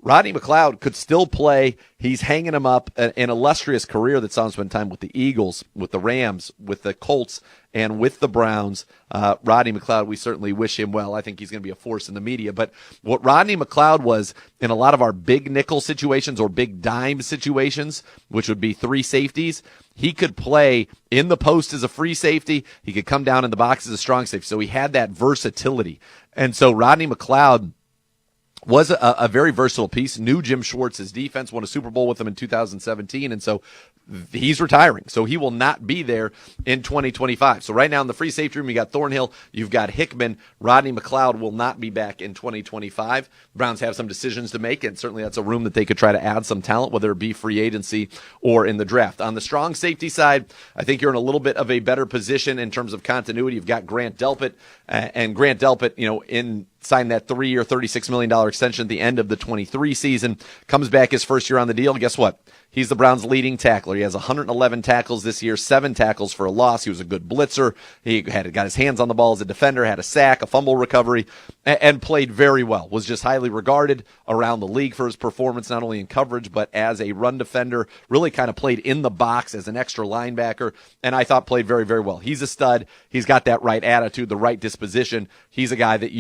Rodney McLeod could still play. He's hanging him up, an illustrious career that saw him spend time with the Eagles, with the Rams, with the Colts, and with the Browns. Rodney McLeod, we certainly wish him well. I think he's going to be a force in the media. But what Rodney McLeod was in a lot of our big nickel situations or big dime situations, which would be 3 safeties, he could play in the post as a free safety. He could come down in the box as a strong safety. So he had that versatility. And so Rodney McLeod was a very versatile piece. Knew Jim Schwartz's defense, won a Super Bowl with him in 2017, and so he's retiring. So he will not be there in 2025. So right now in the free safety room, you got Thornhill, you've got Hickman. Rodney McLeod will not be back in 2025. Browns have some decisions to make, and certainly that's a room that they could try to add some talent, whether it be free agency or in the draft. On the strong safety side, I think you're in a little bit of a better position in terms of continuity. You've got Grant Delpit, and Grant Delpit, signed that 3-year, $36 million extension at the end of the 23 season, comes back his first year on the deal. Guess what? He's the Browns' leading tackler. He has 111 tackles this year, 7 tackles for a loss. He was a good blitzer. He got his hands on the ball as a defender, had a sack, a fumble recovery, and played very well. Was just highly regarded around the league for his performance, not only in coverage, but as a run defender. Really kind of played in the box as an extra linebacker, and I thought played very, very well. He's a stud. He's got that right attitude, the right disposition. He's a guy that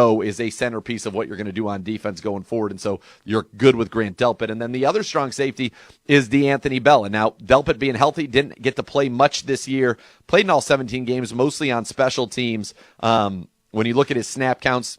is a centerpiece of what you're going to do on defense going forward, and so you're good with Grant Delpit. And then the other strong safety is D'Anthony Bell. And now Delpit being healthy, didn't get to play much this year, played in all 17 games, mostly on special teams. When you look at his snap counts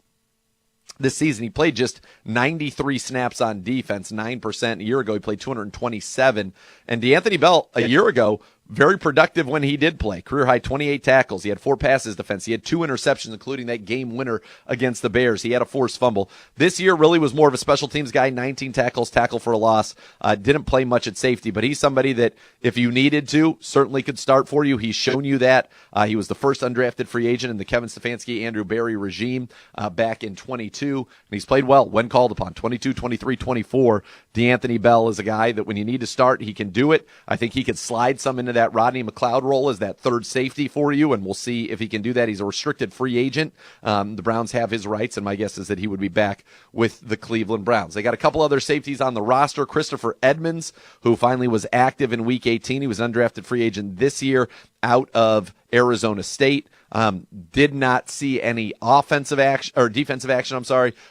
this season, he played just 93 snaps on defense, 9%. A year ago, he played 227. And D'Anthony Bell, a year ago, very productive when he did play. Career high 28 tackles. He had 4 passes defense. He had 2 interceptions, including that game winner against the Bears. He had a forced fumble. This year really was more of a special teams guy, 19 tackles, tackle for a loss. Didn't play much at safety, but he's somebody that if you needed to, certainly could start for you. He's shown you that. He was the first undrafted free agent in the Kevin Stefanski, Andrew Berry regime back in 22, and he's played well when called upon. 22, 23, 24. D'Anthony Bell is a guy that when you need to start, he can do it. I think he could slide some into that Rodney McLeod role as that third safety for you, and we'll see if he can do that. He's a restricted free agent. The Browns have his rights, and my guess is that he would be back with the Cleveland Browns. They got a couple other safeties on the roster. Christopher Edmonds, who finally was active in Week 18. He was an undrafted free agent this year out of Arizona State. Did not see any offensive action or defensive action,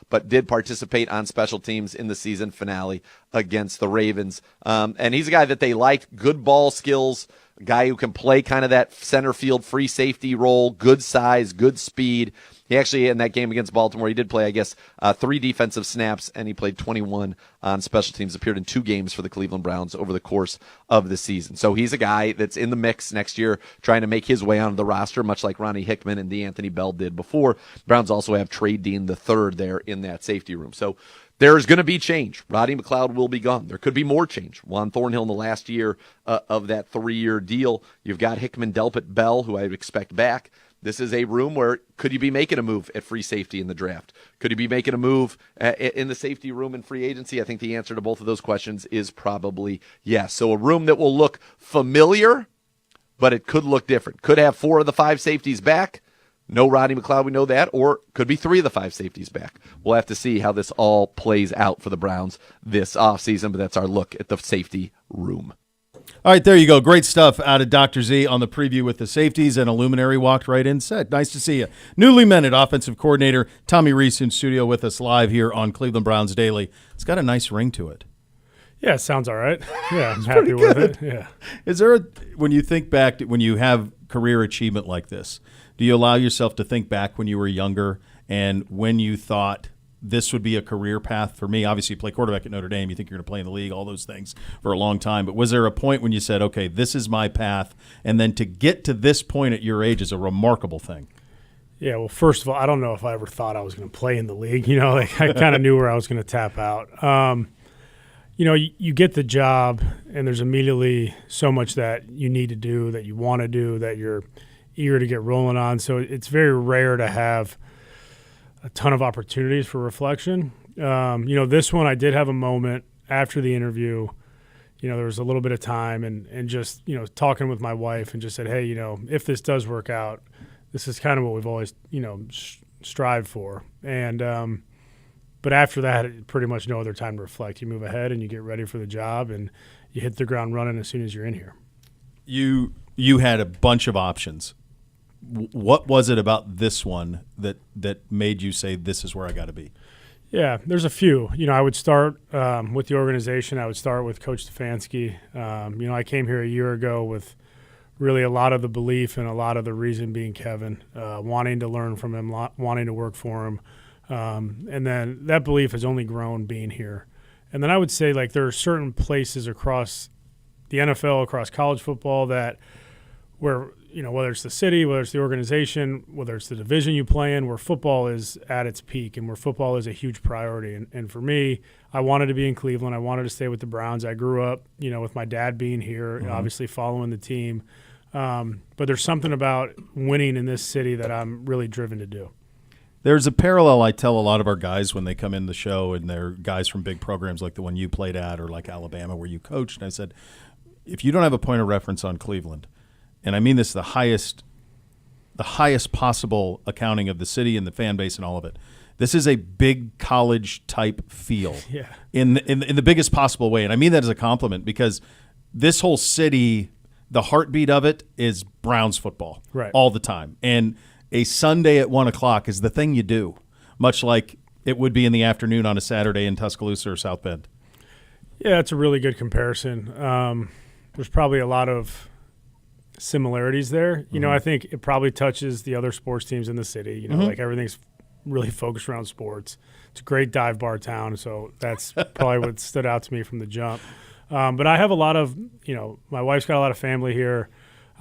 but did participate on special teams in the season finale against the Ravens. And he's a guy that they liked, good ball skills, a guy who can play kind of that center field free safety role, good size, good speed. He actually, in that game against Baltimore, he did play, 3 defensive snaps, and he played 21 on special teams, appeared in 2 games for the Cleveland Browns over the course of the season. So he's a guy that's in the mix next year, trying to make his way onto the roster, much like Ronnie Hickman and D'Anthony Bell did before. Browns also have Trey Dean III there in that safety room. So there's going to be change. Rodney McLeod will be gone. There could be more change. Juan Thornhill in the last year of that 3-year deal. You've got Hickman, Delpit, Bell, who I would expect back. This is a room where could you be making a move at free safety in the draft? Could you be making a move in the safety room in free agency? I think the answer to both of those questions is probably yes. So a room that will look familiar, but it could look different. Could have 4 of the 5 safeties back. No Rodney McLeod, we know that. Or could be 3 of the 5 safeties back. We'll have to see how this all plays out for the Browns this offseason, but that's our look at the safety room. All right, there you go. Great stuff out of Dr. Z on the preview with the safeties, and a luminary walked right in set. Nice to see you. Newly minted offensive coordinator Tommy Rees in studio with us live here on Cleveland Browns Daily. It's got a nice ring to it. Yeah, it sounds all right. Yeah, I'm happy with it. Yeah. Is there when you think back to when you have career achievement like this, do you allow yourself to think back when you were younger and when you thought this would be a career path for me? Obviously, you play quarterback at Notre Dame. You think you're going to play in the league, all those things for a long time. But was there a point when you said, okay, this is my path, and then to get to this point at your age is a remarkable thing? Yeah, well, first of all, I don't know if I ever thought I was going to play in the league. I kind of knew where I was going to tap out. You get the job, and there's immediately so much that you need to do, that you want to do, that you're eager to get rolling on. So it's very rare to have a ton of opportunities for reflection. This one I did have a moment after the interview. There was a little bit of time and just, talking with my wife and just said, hey, if this does work out, this is kind of what we've always, strived for. And but after that, pretty much no other time to reflect. You move ahead and you get ready for the job and you hit the ground running as soon as you're in here. You had a bunch of options. What was it about this one that made you say this is where I got to be? Yeah, there's a few. I would start with the organization. I would start with Coach Stefanski. I came here a year ago with really a lot of the belief and a lot of the reason being Kevin, wanting to learn from him, wanting to work for him, And then that belief has only grown being here. And then I would say, like, there are certain places across the NFL, across college football where, whether it's the city, whether it's the organization, whether it's the division you play in, where football is at its peak and where football is a huge priority. And for me, I wanted to be in Cleveland. I wanted to stay with the Browns. I grew up, with my dad being here, obviously following the team. But there's something about winning in this city that I'm really driven to do. There's a parallel I tell a lot of our guys when they come in the show, and they're guys from big programs like the one you played at or like Alabama where you coached. And I said, if you don't have a point of reference on Cleveland, and I mean this the highest possible accounting of the city and the fan base and all of it, this is a big college type feel in the biggest possible way. And I mean that as a compliment, because this whole city, the heartbeat of it is Browns football all the time. And a Sunday at 1:00 is the thing you do, much like it would be in the afternoon on a Saturday in Tuscaloosa or South Bend. Yeah, it's a really good comparison. There's probably a lot of similarities there. I think it probably touches the other sports teams in the city. Like everything's really focused around sports. It's a great dive bar town, so that's probably what stood out to me from the jump. But I have a lot of, my wife's got a lot of family here.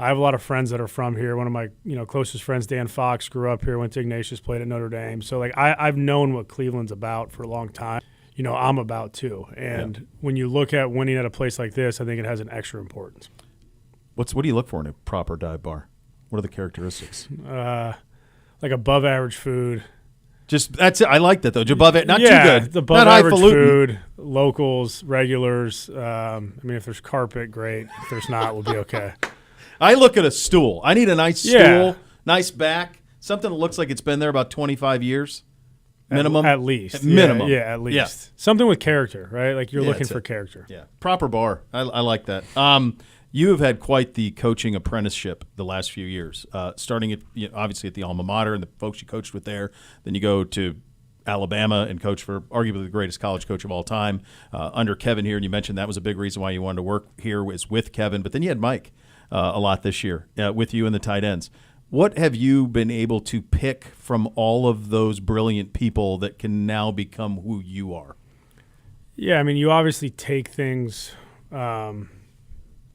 I have a lot of friends that are from here. One of my, closest friends, Dan Fox, grew up here, went to Ignatius, played at Notre Dame. So, like, I've known what Cleveland's about for a long time. I'm about too. And when you look at winning at a place like this, I think it has an extra importance. What do you look for in a proper dive bar? What are the characteristics? Like above average food. Just that's it. I like that though. Above it, not too good. The above average food, locals, regulars. If there's carpet, great. If there's not, we'll be okay. I look at a stool. I need a nice stool, nice back, something that looks like it's been there about 25 years. Minimum. At least. Minimum. Yeah, at least. Yeah. Something with character, right? Like you're looking for character. Yeah. Proper bar. I like that. You have had quite the coaching apprenticeship the last few years, starting at obviously at the alma mater and the folks you coached with there. Then you go to Alabama and coach for arguably the greatest college coach of all time under Kevin here. And you mentioned that was a big reason why you wanted to work here was with Kevin. But then you had Mike a lot this year with you and the tight ends. What have you been able to pick from all of those brilliant people that can now become who you are? Yeah, you obviously take things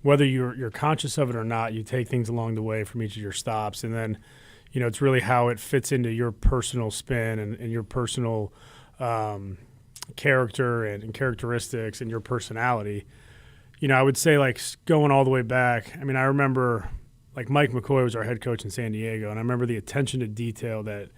whether you're conscious of it or not, you take things along the way from each of your stops. And then, it's really how it fits into your personal spin and your personal character and characteristics and your personality. I would say, like, going all the way back, I remember, like, Mike McCoy was our head coach in San Diego, and I remember the attention to detail that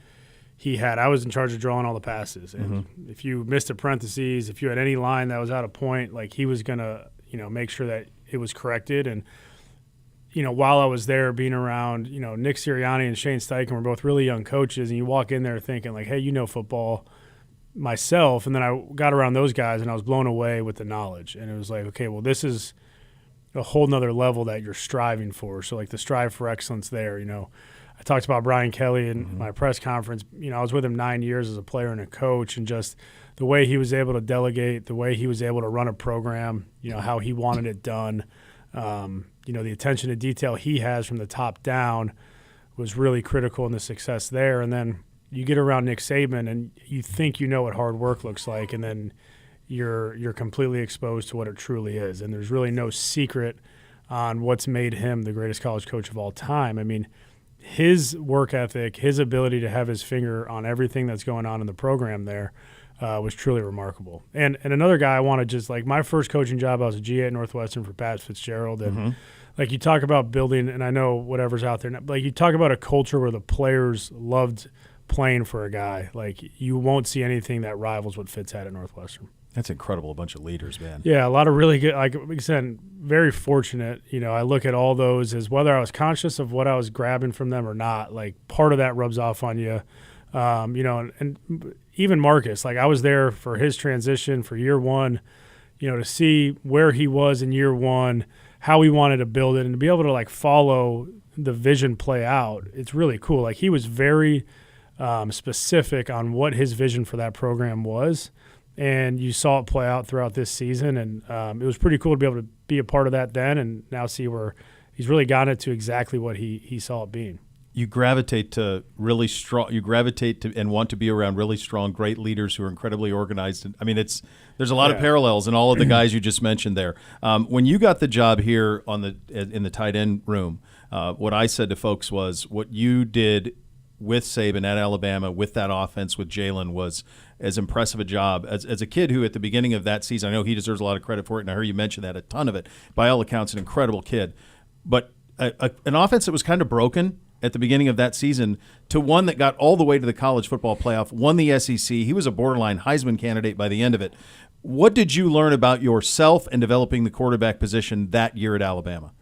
he had. I was in charge of drawing all the passes. And if you missed a parentheses, if you had any line that was out of point, like, he was going to, make sure that it was corrected. And, while I was there being around, Nick Sirianni and Shane Steichen were both really young coaches, and you walk in there thinking, like, hey, football myself. And then I got around those guys, and I was blown away with the knowledge. And it was like, okay, well, this is a whole nother level that you're striving for. So, like, the strive for excellence there, I talked about Brian Kelly in my press conference. I was with him 9 years as a player and a coach, and just the way he was able to delegate, the way he was able to run a program, how he wanted it done, the attention to detail he has from the top down was really critical in the success there. And then you get around Nick Saban and you think what hard work looks like, and then you're completely exposed to what it truly is. And there's really no secret on what's made him the greatest college coach of all time. His work ethic, his ability to have his finger on everything that's going on in the program there was truly remarkable. And another guy I want to just, like, my first coaching job, I was a GA at Northwestern for Pat Fitzgerald. And like, you talk about building, and I know whatever's out there, like, you talk about a culture where the players loved playing for a guy. Like, you won't see anything that rivals what Fitz had at Northwestern. That's incredible. A bunch of leaders, man. Yeah, a lot of really good, like I said, very fortunate. I look at all those as whether I was conscious of what I was grabbing from them or not, like, part of that rubs off on you. And even Marcus, like, I was there for his transition for year one, to see where he was in year one, how he wanted to build it, and to be able to, like, follow the vision play out. It's really cool. Like, he was very specific on what his vision for that program was. And you saw it play out throughout this season, and it was pretty cool to be able to be a part of that then and now see where he's really gotten it to exactly what he saw it being. you gravitate to really strong. You gravitate to and want to be around really strong, great leaders who are incredibly organized. I mean, there's a lot of parallels in all of the guys you just mentioned there. When you got the job here in the tight end room, what I said to folks was what you did with Saban at Alabama with that offense with Jalen was as impressive a job as a kid who at the beginning of that season, I know he deserves a lot of credit for it, and I heard you mention that a ton of it. By all accounts, an incredible kid, but an offense that was kind of broken at the beginning of that season to one that got all the way to the college football playoff, won the SEC. He was a borderline Heisman candidate by the end of it. What did you learn about yourself and developing the quarterback position that year at Alabama?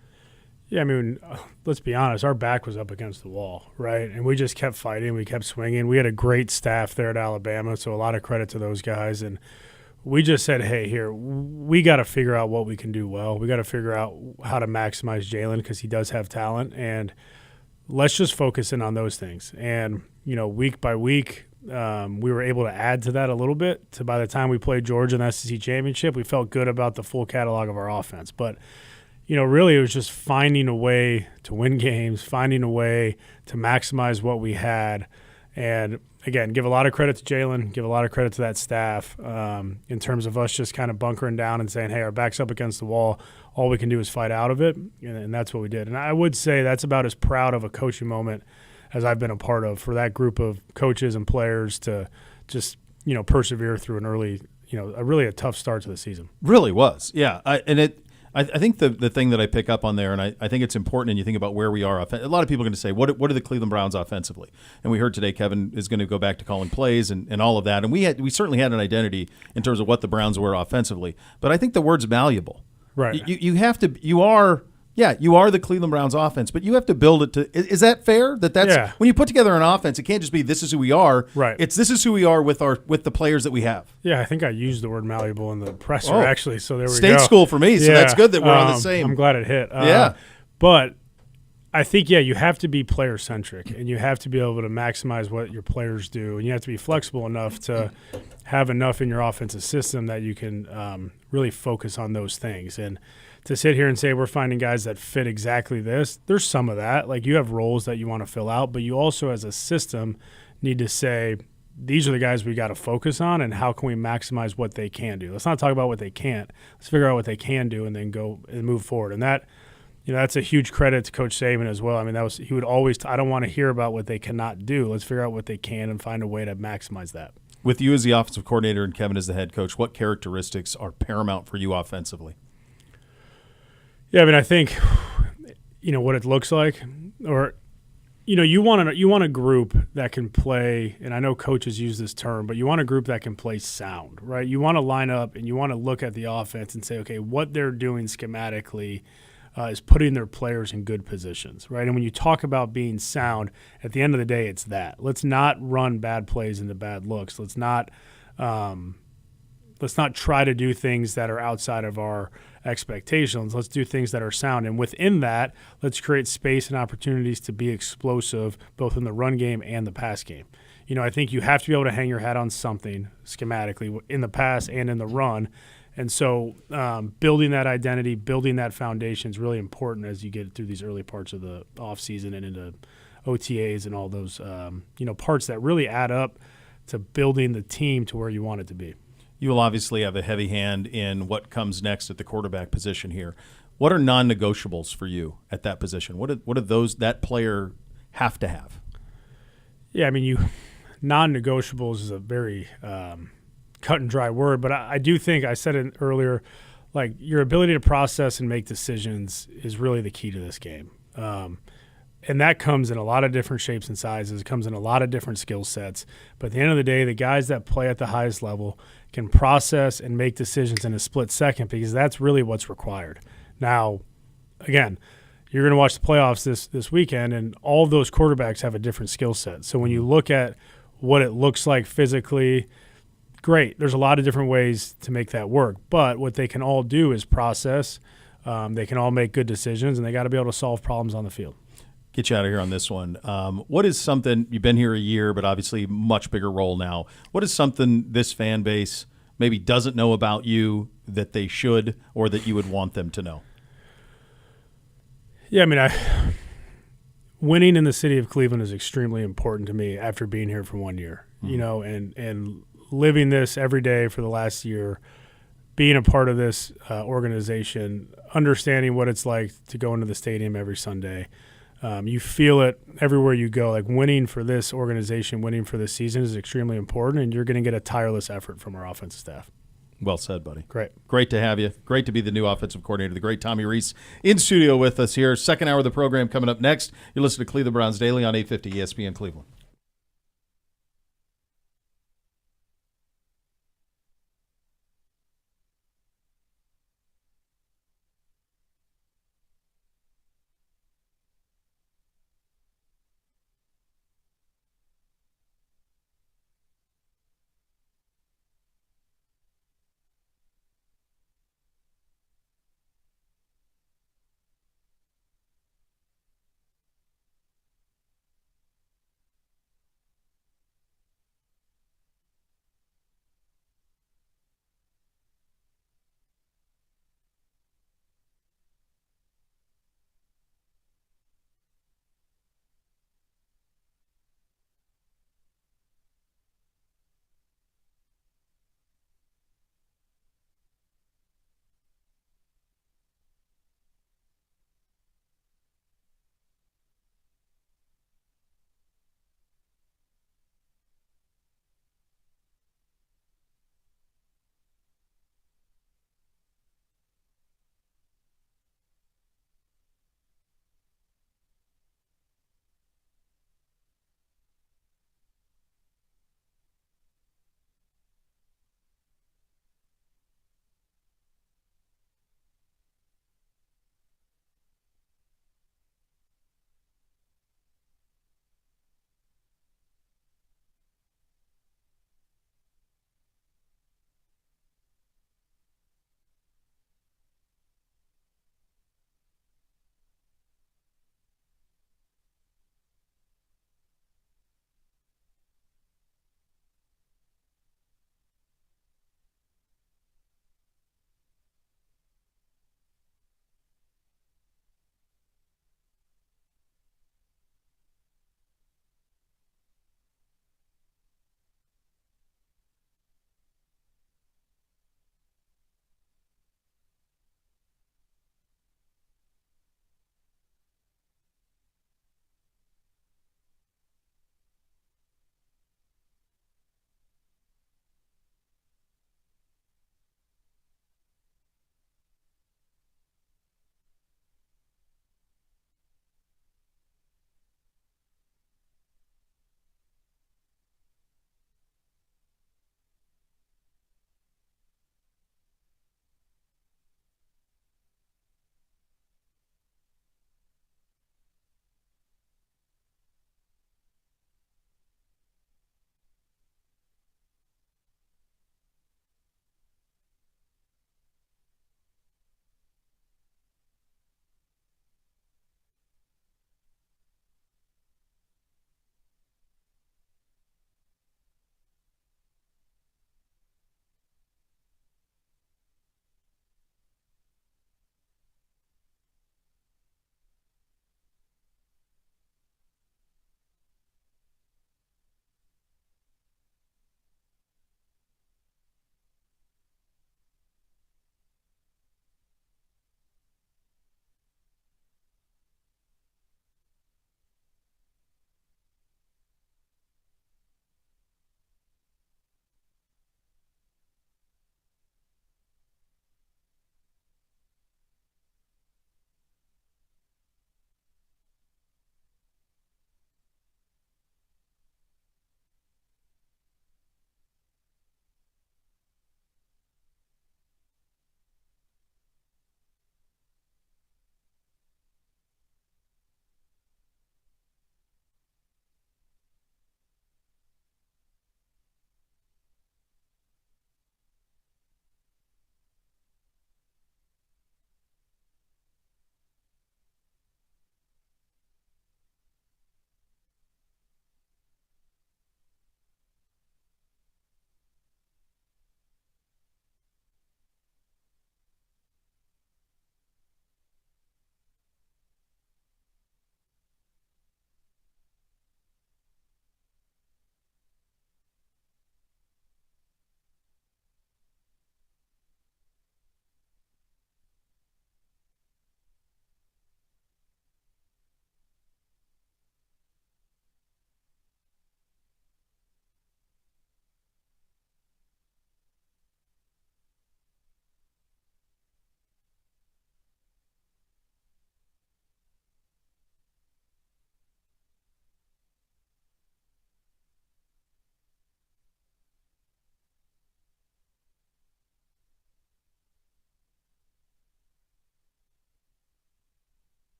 Yeah, I mean, let's be honest. Our back was up against the wall, right? And we just kept fighting. We kept swinging. We had a great staff there at Alabama, so a lot of credit to those guys. And we just said, hey, here, we got to figure out what we can do well. We got to figure out how to maximize Jalen because he does have talent. And let's just focus in on those things. And, week by week, we were able to add to that a little bit. To by the time we played Georgia in the SEC championship, we felt good about the full catalog of our offense. But really it was just finding a way to win games, finding a way to maximize what we had. And, again, give a lot of credit to Jalen, give a lot of credit to that staff in terms of us just kind of bunkering down and saying, hey, our back's up against the wall. All we can do is fight out of it, and that's what we did. And I would say that's about as proud of a coaching moment as I've been a part of for that group of coaches and players to just, persevere through an early, a tough start to the season. Really was, yeah. I think the thing that I pick up on there, and I think it's important, and you think about where we are. A lot of people are going to say, what are the Cleveland Browns offensively? And we heard today Kevin is going to go back to calling plays and all of that. And we certainly had an identity in terms of what the Browns were offensively. But I think the word's malleable. Right. You are the Cleveland Browns offense, but you have to build it to. Is that fair? That's when you put together an offense, it can't just be this is who we are. Right. It's this is who we are with the players that we have. Yeah, I think I used the word malleable in the presser actually. So there we go. State school for me, so that's good that we're on the same. I'm glad it hit. But I think you have to be player centric, and you have to be able to maximize what your players do, and you have to be flexible enough to have enough in your offensive system that you can really focus on those things. And to sit here and say we're finding guys that fit exactly this, there's some of that. Like you have roles that you want to fill out, but you also as a system need to say these are the guys we got to focus on and how can we maximize what they can do. Let's not talk about what they can't. Let's figure out what they can do and then go and move forward. And that, that's a huge credit to Coach Saban as well. I mean, he would always I don't want to hear about what they cannot do. Let's figure out what they can and find a way to maximize that. With you as the offensive coordinator and Kevin as the head coach, what characteristics are paramount for you offensively? Yeah, I mean, I think, what it looks like, or, you want a group that can play, and I know coaches use this term, but you want a group that can play sound, right? You want to line up and you want to look at the offense and say, okay, what they're doing schematically is putting their players in good positions, right? And when you talk about being sound, at the end of the day, it's that. Let's not run bad plays into bad looks. Let's not try to do things that are outside of our expectations. Let's do things that are sound. And within that, let's create space and opportunities to be explosive both in the run game and the pass game. I think you have to be able to hang your hat on something schematically in the pass and in the run. And so building that identity, building that foundation is really important as you get through these early parts of the offseason and into OTAs and all those parts that really add up to building the team to where you want it to be. You will obviously have a heavy hand in what comes next at the quarterback position here. What are non-negotiables for you at that position? What are those that player have to have? Yeah, I mean, non-negotiables is a very cut and dry word, but I do think I said it earlier, like your ability to process and make decisions is really the key to this game. And that comes in a lot of different shapes and sizes. It comes in a lot of different skill sets. But at the end of the day, the guys that play at the highest level can process and make decisions in a split second because that's really what's required. Now, again, you're going to watch the playoffs this weekend, and all of those quarterbacks have a different skill set. So when you look at what it looks like physically, great. There's a lot of different ways to make that work. But what they can all do is process. They can all make good decisions, and they got to be able to solve problems on the field. Get you out of here on this one. What is something, you've been here a year, but obviously much bigger role now. What is something this fan base maybe doesn't know about you that they should or that you would want them to know? Yeah, I mean, winning in the city of Cleveland is extremely important to me after being here for 1 year, and living this every day for the last year, being a part of this organization, understanding what it's like to go into the stadium every Sunday. You feel it everywhere you go. Like, winning for this organization, winning for this season is extremely important, and you're going to get a tireless effort from our offensive staff. Well said, buddy. Great to have you. Great to be the new offensive coordinator, the great Tommy Rees, in studio with us here. Second hour of the program coming up next. You listen to Cleveland Browns Daily on 850 ESPN Cleveland.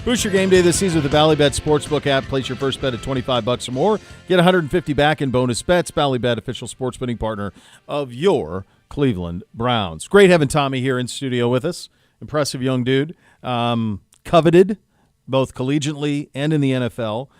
Boost your game day this season with the Ballybet Sportsbook app. Place your first bet at $25 or more. Get $150 back in bonus bets. Ballybet, official sports betting partner of your Cleveland Browns. Great having Tommy here in studio with us. Impressive young dude. Coveted both collegiately and in the NFL.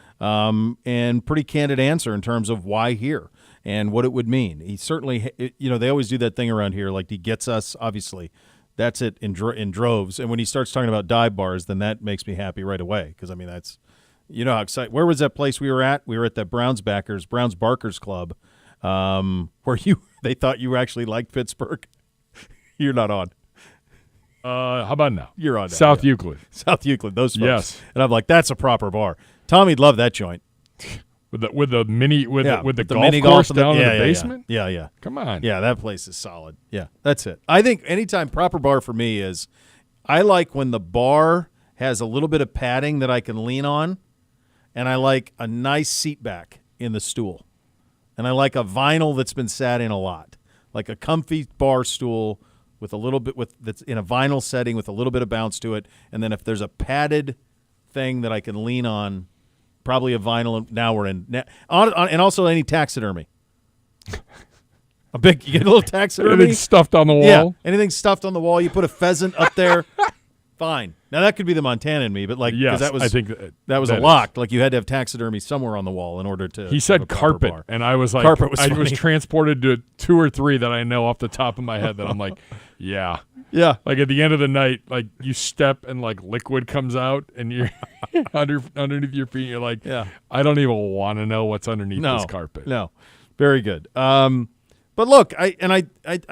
And pretty candid answer in terms of why here and what it would mean. He certainly, they always do that thing around here. Like he gets us, obviously. That's it in droves. And when he starts talking about dive bars, then that makes me happy right away. Because, that's, how excited. Where was that place we were at? We were at that Browns Barkers Club, where they thought you actually liked Pittsburgh. You're not on. How about now? You're on now. South Euclid. South Euclid, those folks. Yes. And I'm like, that's a proper bar. Tommy'd love that joint. With the golf mini course golf down in the basement? Yeah. Come on. Yeah, that place is solid. Yeah, that's it. I think anytime proper bar for me is I like when the bar has a little bit of padding that I can lean on, and I like a nice seat back in the stool. And I like a vinyl that's been sat in a lot. Like a comfy bar stool with a little bit that's in a vinyl setting with a little bit of bounce to it, and then if there's a padded thing that I can lean on, probably a vinyl. Now we're in, and also any taxidermy. You get a little taxidermy. Anything stuffed on the wall. Yeah, anything stuffed on the wall. You put a pheasant up there. Fine. Now that could be the Montana in me, but yes, I think that was a lock. Like you had to have taxidermy somewhere on the wall in order to. He said carpet, bar. and I was like, carpet was I funny. was transported to 2 or 3 that I know off the top of my head that I'm like, yeah. Yeah. Like at the end of the night, like you step and like liquid comes out and you're underneath your feet. You're like, yeah. I don't even want to know what's underneath this carpet. No, very good. But look, I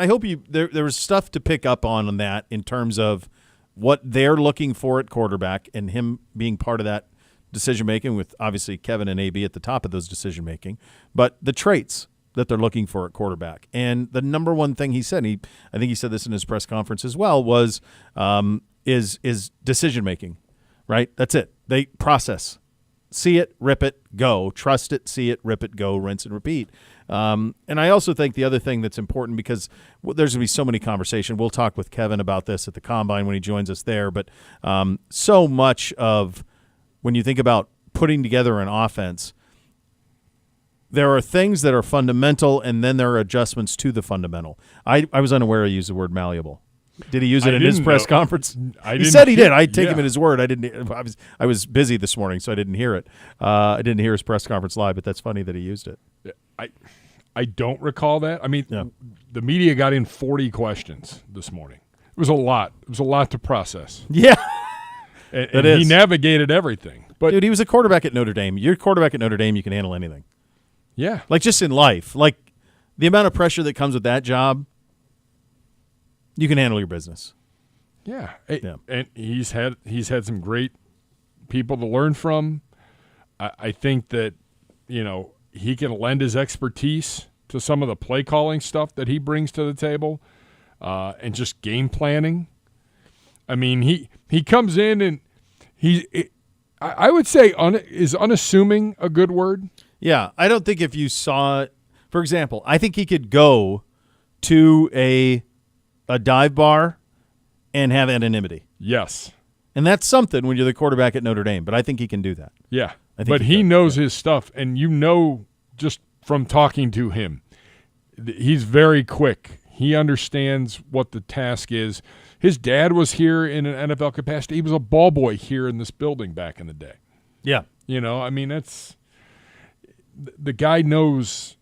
hope there was stuff to pick up on that in terms of what they're looking for at quarterback and him being part of that decision making with obviously Kevin and AB at the top of those decision making, but the traits that they're looking for at quarterback. And the number one thing he said, I think he said this in his press conference as well, was is decision making, right? That's it. They process. See it, rip it, go. Trust it, see it, rip it, go, rinse and repeat. And I also think the other thing that's important, because there's going to be so many conversations. We'll talk with Kevin about this at the Combine when he joins us there. But so much of when you think about putting together an offense, there are things that are fundamental, and then there are adjustments to the fundamental. I was unaware he used the word malleable. Did he use it in his press conference? He said he did. I'd take him at his word. I was busy this morning, so I didn't hear it. I didn't hear his press conference live, but that's funny that he used it. I don't recall that. I mean, the media got in 40 questions this morning. It was a lot. It was a lot to process. Yeah. and he navigated everything. But dude, he was a quarterback at Notre Dame. You're a quarterback at Notre Dame, you can handle anything. Yeah. Like just in life. Like the amount of pressure that comes with that job, you can handle your business. Yeah. And he's had some great people to learn from. I think that, he can lend his expertise to some of the play calling stuff that he brings to the table, and just game planning. I mean, he comes in and I would say is unassuming a good word? Yeah, I don't think if you saw, for example, I think he could go to a dive bar and have anonymity. Yes. And that's something when you're the quarterback at Notre Dame, but I think he can do that. Yeah. But he knows his stuff, and just from talking to him, he's very quick. He understands what the task is. His dad was here in an NFL capacity. He was a ball boy here in this building back in the day. Yeah. I mean, that's the guy knows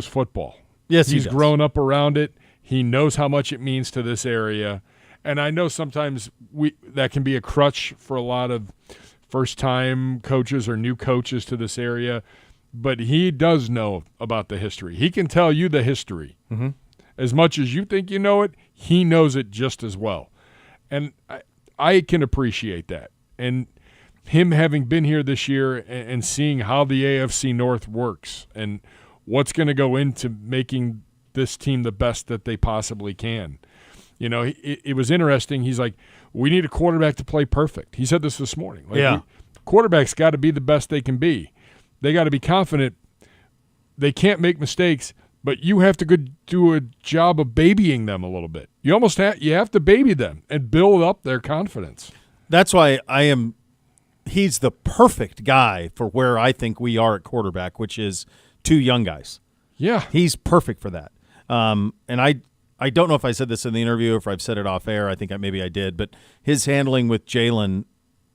football. Yes, he's grown up around it. He knows how much it means to this area. And I know sometimes that can be a crutch for a lot of first-time coaches or new coaches to this area, but he does know about the history. He can tell you the history. Mm-hmm. As much as you think you know it, he knows it just as well. And I can appreciate that. And him having been here this year and seeing how the AFC North works and what's going to go into making this team the best that they possibly can. It was interesting. He's like, we need a quarterback to play perfect. He said this morning. Quarterbacks got to be the best they can be. They got to be confident. They can't make mistakes, but you have to do a job of babying them a little bit. You have to baby them and build up their confidence. That's why I am he's the perfect guy for where I think we are at quarterback, which is 2 young guys. Yeah. He's perfect for that. And I don't know if I said this in the interview or if I've said it off air. I think maybe I did. But his handling with Jalen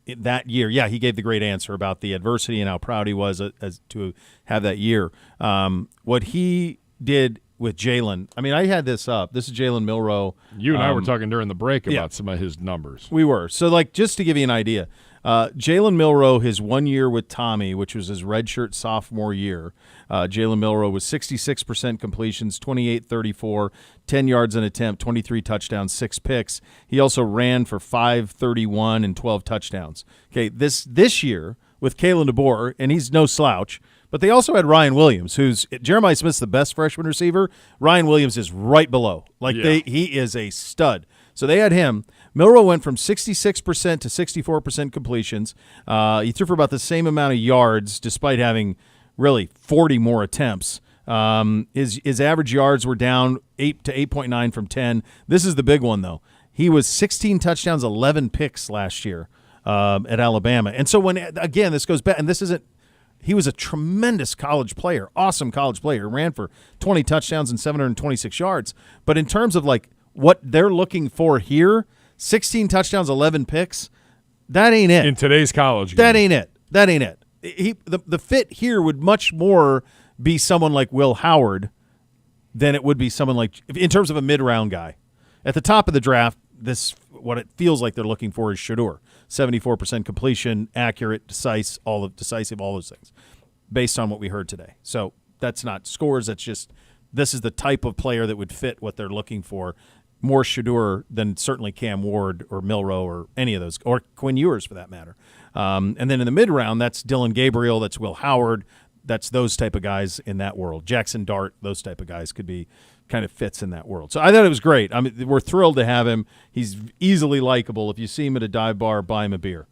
that year, yeah, he gave the great answer about the adversity and how proud he was as to have that year. What he did with Jalen, I mean, I had this up. This is Jalen Milroe. You and I were talking during the break about some of his numbers. We were. So, like, just to give you an idea, Jalen Milroe, his 1 year with Tommy, which was his redshirt sophomore year, Jalen Milroe was 66% completions, 28-34, 10 yards an attempt, 23 touchdowns, 6 picks. He also ran for 531 and 12 touchdowns. Okay, this year with Kalen DeBoer, and he's no slouch, but they also had Ryan Williams, who's Jeremiah Smith's the best freshman receiver. Ryan Williams is right below. He is a stud. So they had him. Milroe went from 66% to 64% completions. He threw for about the same amount of yards, despite having really 40 more attempts. His average yards were down 8 to 8.9 from 10. This is the big one, though. He was 16 touchdowns, 11 picks last year at Alabama. And so again, this goes back, and this isn't. He was a tremendous college player, awesome college player. Ran for 20 touchdowns and 726 yards. But in terms of like what they're looking for here, 16 touchdowns, 11 picks, that ain't it. In today's college game. That ain't it. That ain't it. The fit here would much more be someone like Will Howard than it would be someone like, in terms of a mid-round guy. At the top of the draft, what it feels like they're looking for is Shedeur. 74% completion, accurate, decisive, all those things, based on what we heard today. So that's not scores. That's just this is the type of player that would fit what they're looking for. More Shedeur than certainly Cam Ward or Milroe or any of those, or Quinn Ewers for that matter. And then in the mid-round, that's Dylan Gabriel, that's Will Howard, that's those type of guys in that world. Jackson Dart, those type of guys could be kind of fits in that world. So I thought it was great. I mean, we're thrilled to have him. He's easily likable. If you see him at a dive bar, buy him a beer.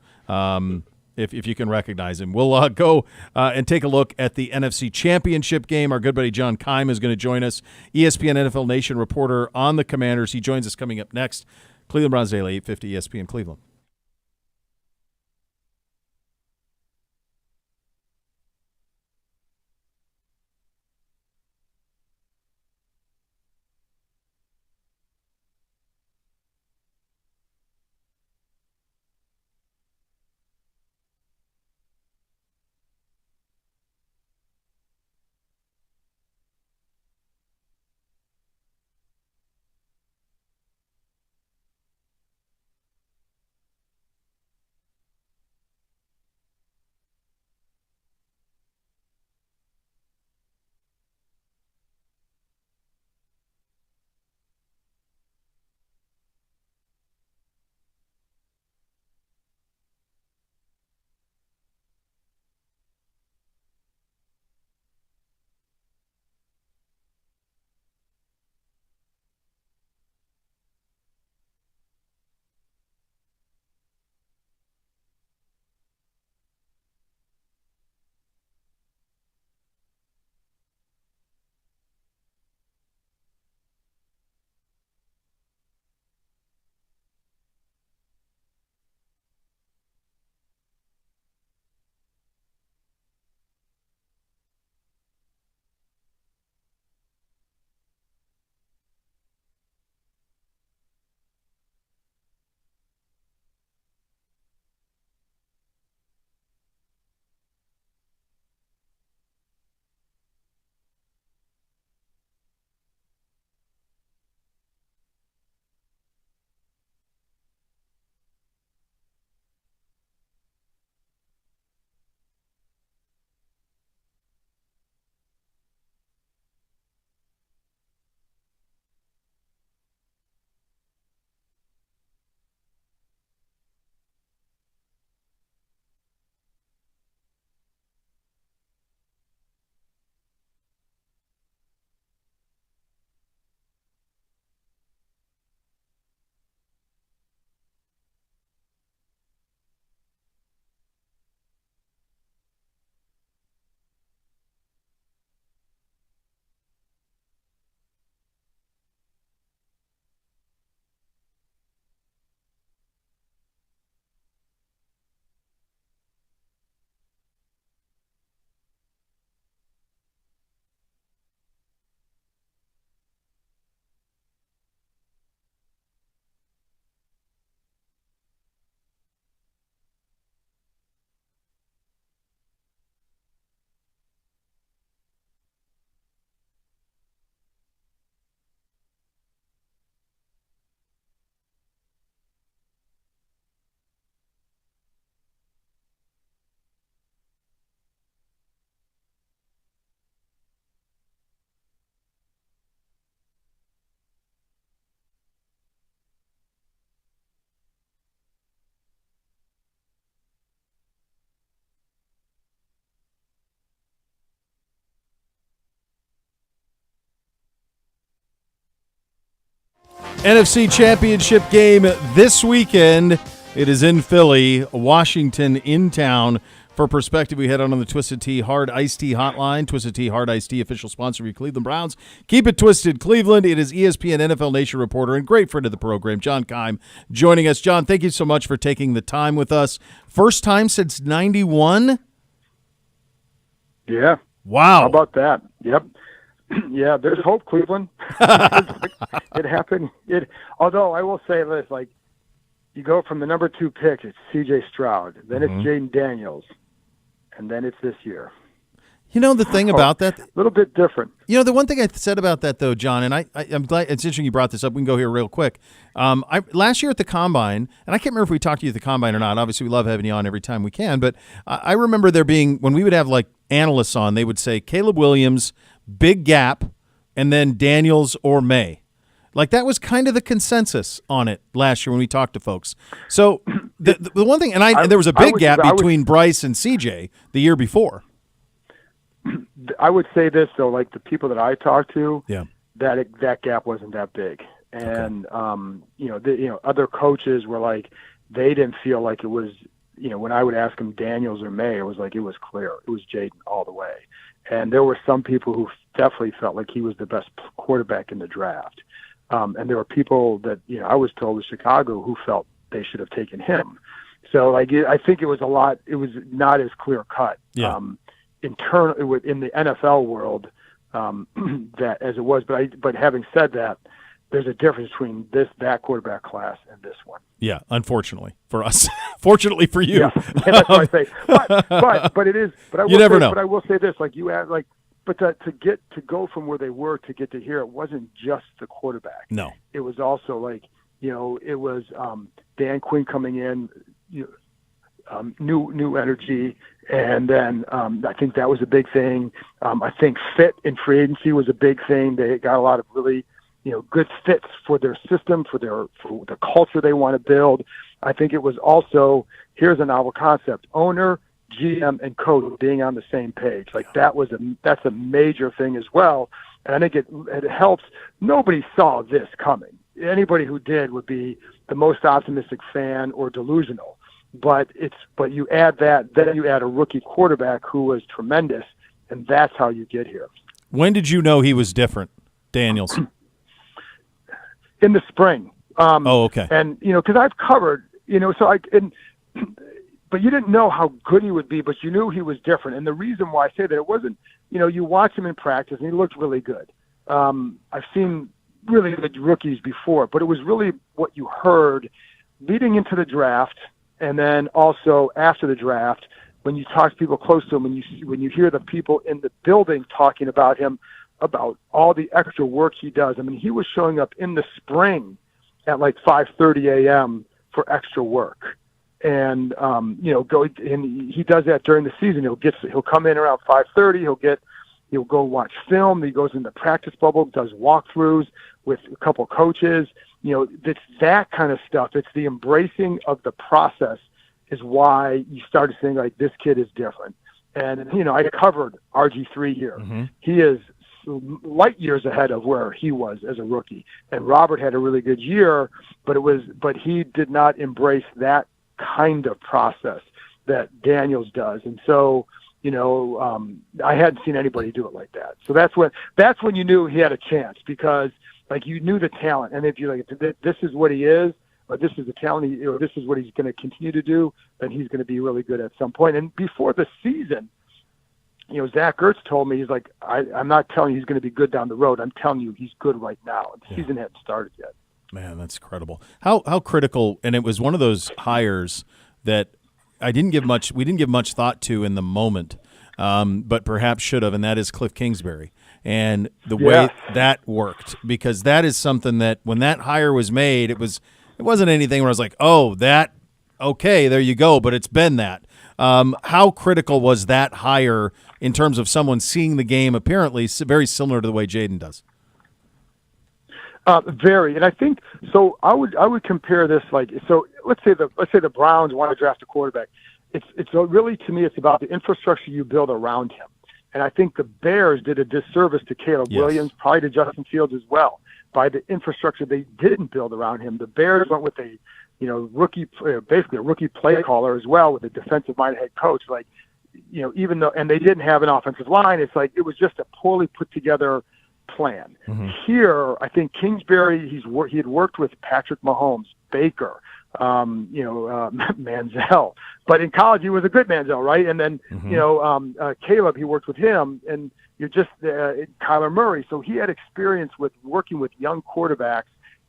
If you can recognize him. We'll go and take a look at the NFC Championship game. Our good buddy John Keim is going to join us, ESPN NFL Nation reporter on the Commanders. He joins us coming up next. Cleveland Browns Daily, 850 ESPN Cleveland. NFC Championship game this weekend. It is in Philly, Washington in town. For perspective, we head on the Twisted Tea Hard Iced Tea Hotline. Twisted Tea Hard Iced Tea, official sponsor of your Cleveland Browns. Keep it twisted, Cleveland. It is ESPN NFL Nation reporter and great friend of the program, John Keim, joining us. John, thank you so much for taking the time with us. First time since 91? Yeah. Wow. How about that? Yep. Yeah, there's hope, Cleveland. It happened. Although I will say this, like, you go from the number 2 pick, it's C.J. Stroud, then it's Jaden Daniels, and then it's this year. You know the thing about that? A little bit different. You know, the one thing I said about that, though, John, and I'm glad it's interesting you brought this up. We can go here real quick. Last year at the Combine, and I can't remember if we talked to you at the Combine or not. Obviously, we love having you on every time we can, but I remember there being, when we would have, like, analysts on, they would say Caleb Williams, big gap, and then Daniels or May. Like, that was kind of the consensus on it last year when we talked to folks. So the one thing, and there was a big gap between Bryce and CJ the year before. I would say this, though, like the people that I talked to, yeah, that gap wasn't that big. And, other coaches were like, they didn't feel like it was, when I would ask them Daniels or May, it was like, it was clear. It was Jaden all the way. And there were some people who definitely felt like he was the best quarterback in the draft. And there were people that, I was told in Chicago who felt they should have taken him. So, like, I think it was not as clear cut. Yeah. Internally in the NFL world, that as it was. But having said that, there's a difference between that quarterback class and this one. Yeah, unfortunately for us. Fortunately for you. Yeah, that's what I say. But it is. But I will never know. But I will say this: like you add, like, but to go from where they were to get to here, it wasn't just the quarterback. No, it was also like it was Dan Quinn coming in, new energy, and then I think that was a big thing. I think fit in free agency was a big thing. They got a lot of really good fits for their system, for the culture they want to build. I think it was also, here's a novel concept: owner, GM, and coach being on the same page. Like that's a major thing as well. And I think it helps. Nobody saw this coming. Anybody who did would be the most optimistic fan or delusional. But you add that, then you add a rookie quarterback who was tremendous, and that's how you get here. When did you know he was different, Daniels? In the spring. Okay. And because I've covered, but you didn't know how good he would be, but you knew he was different. And the reason why I say that, it wasn't, you watch him in practice and he looked really good. I've seen really good rookies before, but it was really what you heard leading into the draft, and then also after the draft, when you talk to people close to him, when you hear the people in the building talking about him, about all the extra work he does. I mean, he was showing up in the spring at like 5:30 a.m. for extra work. And, he does that during the season. He'll come in around 5:30. He'll go watch film. He goes in the practice bubble, does walkthroughs with a couple coaches. It's that kind of stuff. It's the embracing of the process is why you started saying, like, this kid is different. And, I covered RG3 here. Mm-hmm. He is light years ahead of where he was as a rookie. And Robert had a really good year, but he did not embrace that kind of process that Daniels does. And so, I hadn't seen anybody do it like that. So that's when you knew he had a chance, because like you knew the talent. And if you're like, this is what he is, or this is the talent, this is what he's going to continue to do, then he's going to be really good at some point. And before the season, Zach Ertz told me, he's like, I'm not telling you he's going to be good down the road. I'm telling you he's good right now. And the season hadn't started yet. Man, that's incredible. How critical, and it was one of those hires that we didn't give much thought to in the moment, but perhaps should have, and that is Cliff Kingsbury. And the way that worked, because that is something that when that hire was made, it wasn't anything where I was like, okay, there you go, but it's been that. How critical was that hire in terms of someone seeing the game apparently very similar to the way Jaden does? Very, and I think so. I would compare this so. Let's say the Browns want to draft a quarterback. It's really, to me, it's about the infrastructure you build around him. And I think the Bears did a disservice to Caleb Williams, probably to Justin Fields as well. by the infrastructure they didn't build around him. The Bears went with a, rookie, basically a rookie play caller as well, with a defensive-minded head coach. Like, even though, and they didn't have an offensive line, it's like it was just a poorly put together plan. Mm-hmm. Here, I think Kingsbury, he had worked with Patrick Mahomes, Baker, Manziel, but in college he was a good Manziel, right? And then Caleb, he worked with him, and Kyler Murray. So he had experience with working with young quarterbacks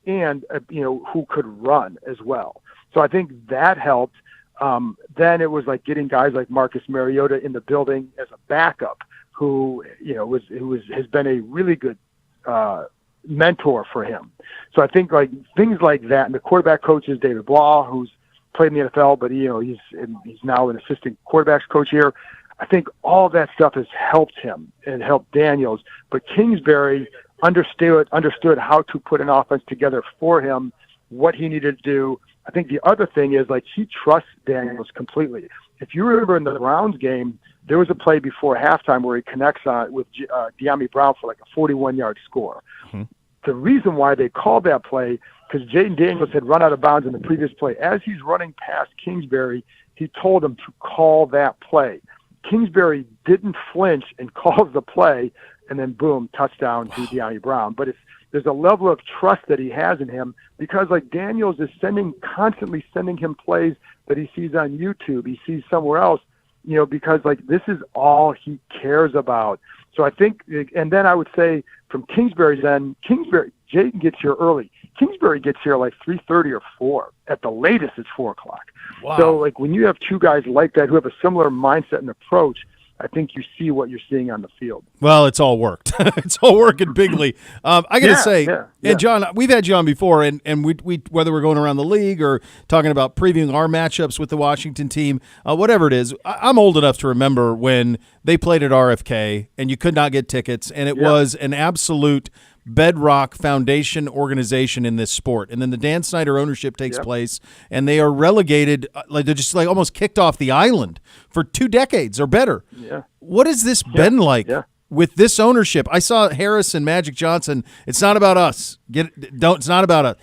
and who could run as well. So I think that helped. Then it was like getting guys like Marcus Mariota in the building as a backup, who has been a really good mentor for him. So I think like things like that, and the quarterback coach is David Blah, who's played in the NFL, but he's now an assistant quarterbacks coach here. I think all that stuff has helped him and helped Daniels, but Kingsbury understood how to put an offense together for him, what he needed to do. I think the other thing is, like, he trusts Daniels completely. If you remember in the Browns game, there was a play before halftime where he connects with De'Ami Brown for like a 41-yard score. Mm-hmm. The reason why they called that play, because Jaden Daniels had run out of bounds in the previous play. As he's running past Kingsbury, he told him to call that play. Kingsbury didn't flinch and calls the play, and then boom, touchdown to De'Ami Brown. But there's a level of trust that he has in him, because like Daniels is constantly sending him plays that he sees on YouTube, he sees somewhere else, because like this is all he cares about. So I think, and then I would say from Kingsbury's end, Jaden gets here early. Kingsbury gets here like 3:30 or 4. At the latest, it's 4 o'clock. Wow. So like when you have two guys like that who have a similar mindset and approach, I think you see what you're seeing on the field. Well, it's all worked. It's all working bigly. I got to say, and John, we've had you on before, and we whether we're going around the league or talking about previewing our matchups with the Washington team, whatever it is, I'm old enough to remember when they played at RFK and you could not get tickets, and it was an absolute bedrock foundation organization in this sport. And then the Dan Snyder ownership takes place, and they are relegated, like they're just like almost kicked off the island for 2 decades or better. Yeah. What has this been like with this ownership? I saw Harris and Magic Johnson. It's not about us. It's not about us.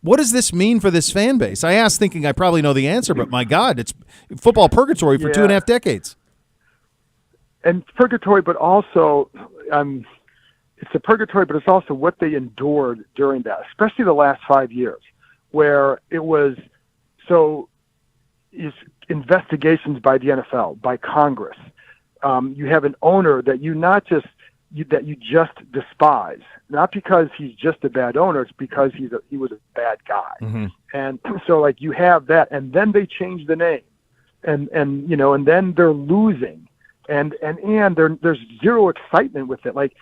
What does this mean for this fan base? I asked thinking I probably know the answer, but my God, it's football purgatory for 2.5 decades. And purgatory, but also it's a purgatory, but it's also what they endured during that, especially the last 5 years, where it was investigations by the NFL, by Congress. You have an owner that you just despise, not because he's just a bad owner, it's because he was a bad guy. Mm-hmm. And so like you have that, and then they change the name, and then they're losing, and there's zero excitement with it. Like,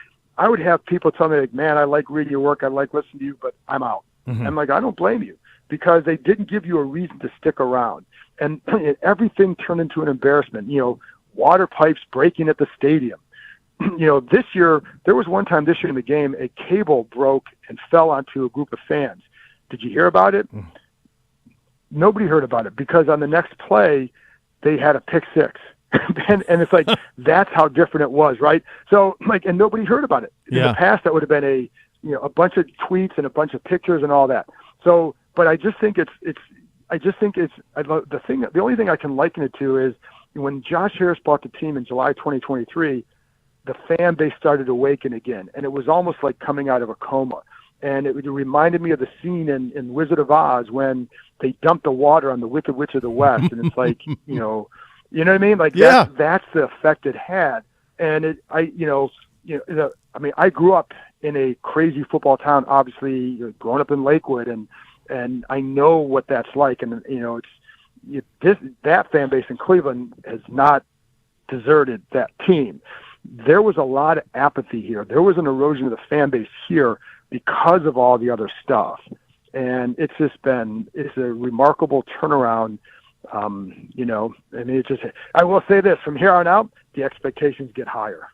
I would have people tell me, like, man, I like reading your work, I like listening to you, but I'm out. Mm-hmm. I'm like, I don't blame you, because they didn't give you a reason to stick around. And everything turned into an embarrassment. Water pipes breaking at the stadium. This year, there was one time this year in the game, a cable broke and fell onto a group of fans. Did you hear about it? Mm-hmm. Nobody heard about it, because on the next play, they had a pick six. and it's like, that's how different it was, right? So like, and nobody heard about it. In the past, that would have been a bunch of tweets and a bunch of pictures and all that. So, but I just think the only thing I can liken it to is when Josh Harris bought the team in July 2023, the fan base started to awaken again, and it was almost like coming out of a coma. And it reminded me of the scene in Wizard of Oz when they dumped the water on the Wicked Witch of the West, and it's like, you know what I mean? Like that's the effect it had. And I grew up in a crazy football town, obviously growing up in Lakewood, and I know what that's like. And that fan base in Cleveland has not deserted that team. There was a lot of apathy here. There was an erosion of the fan base here because of all the other stuff. And it's a remarkable turnaround. I will say this, from here on out, the expectations get higher.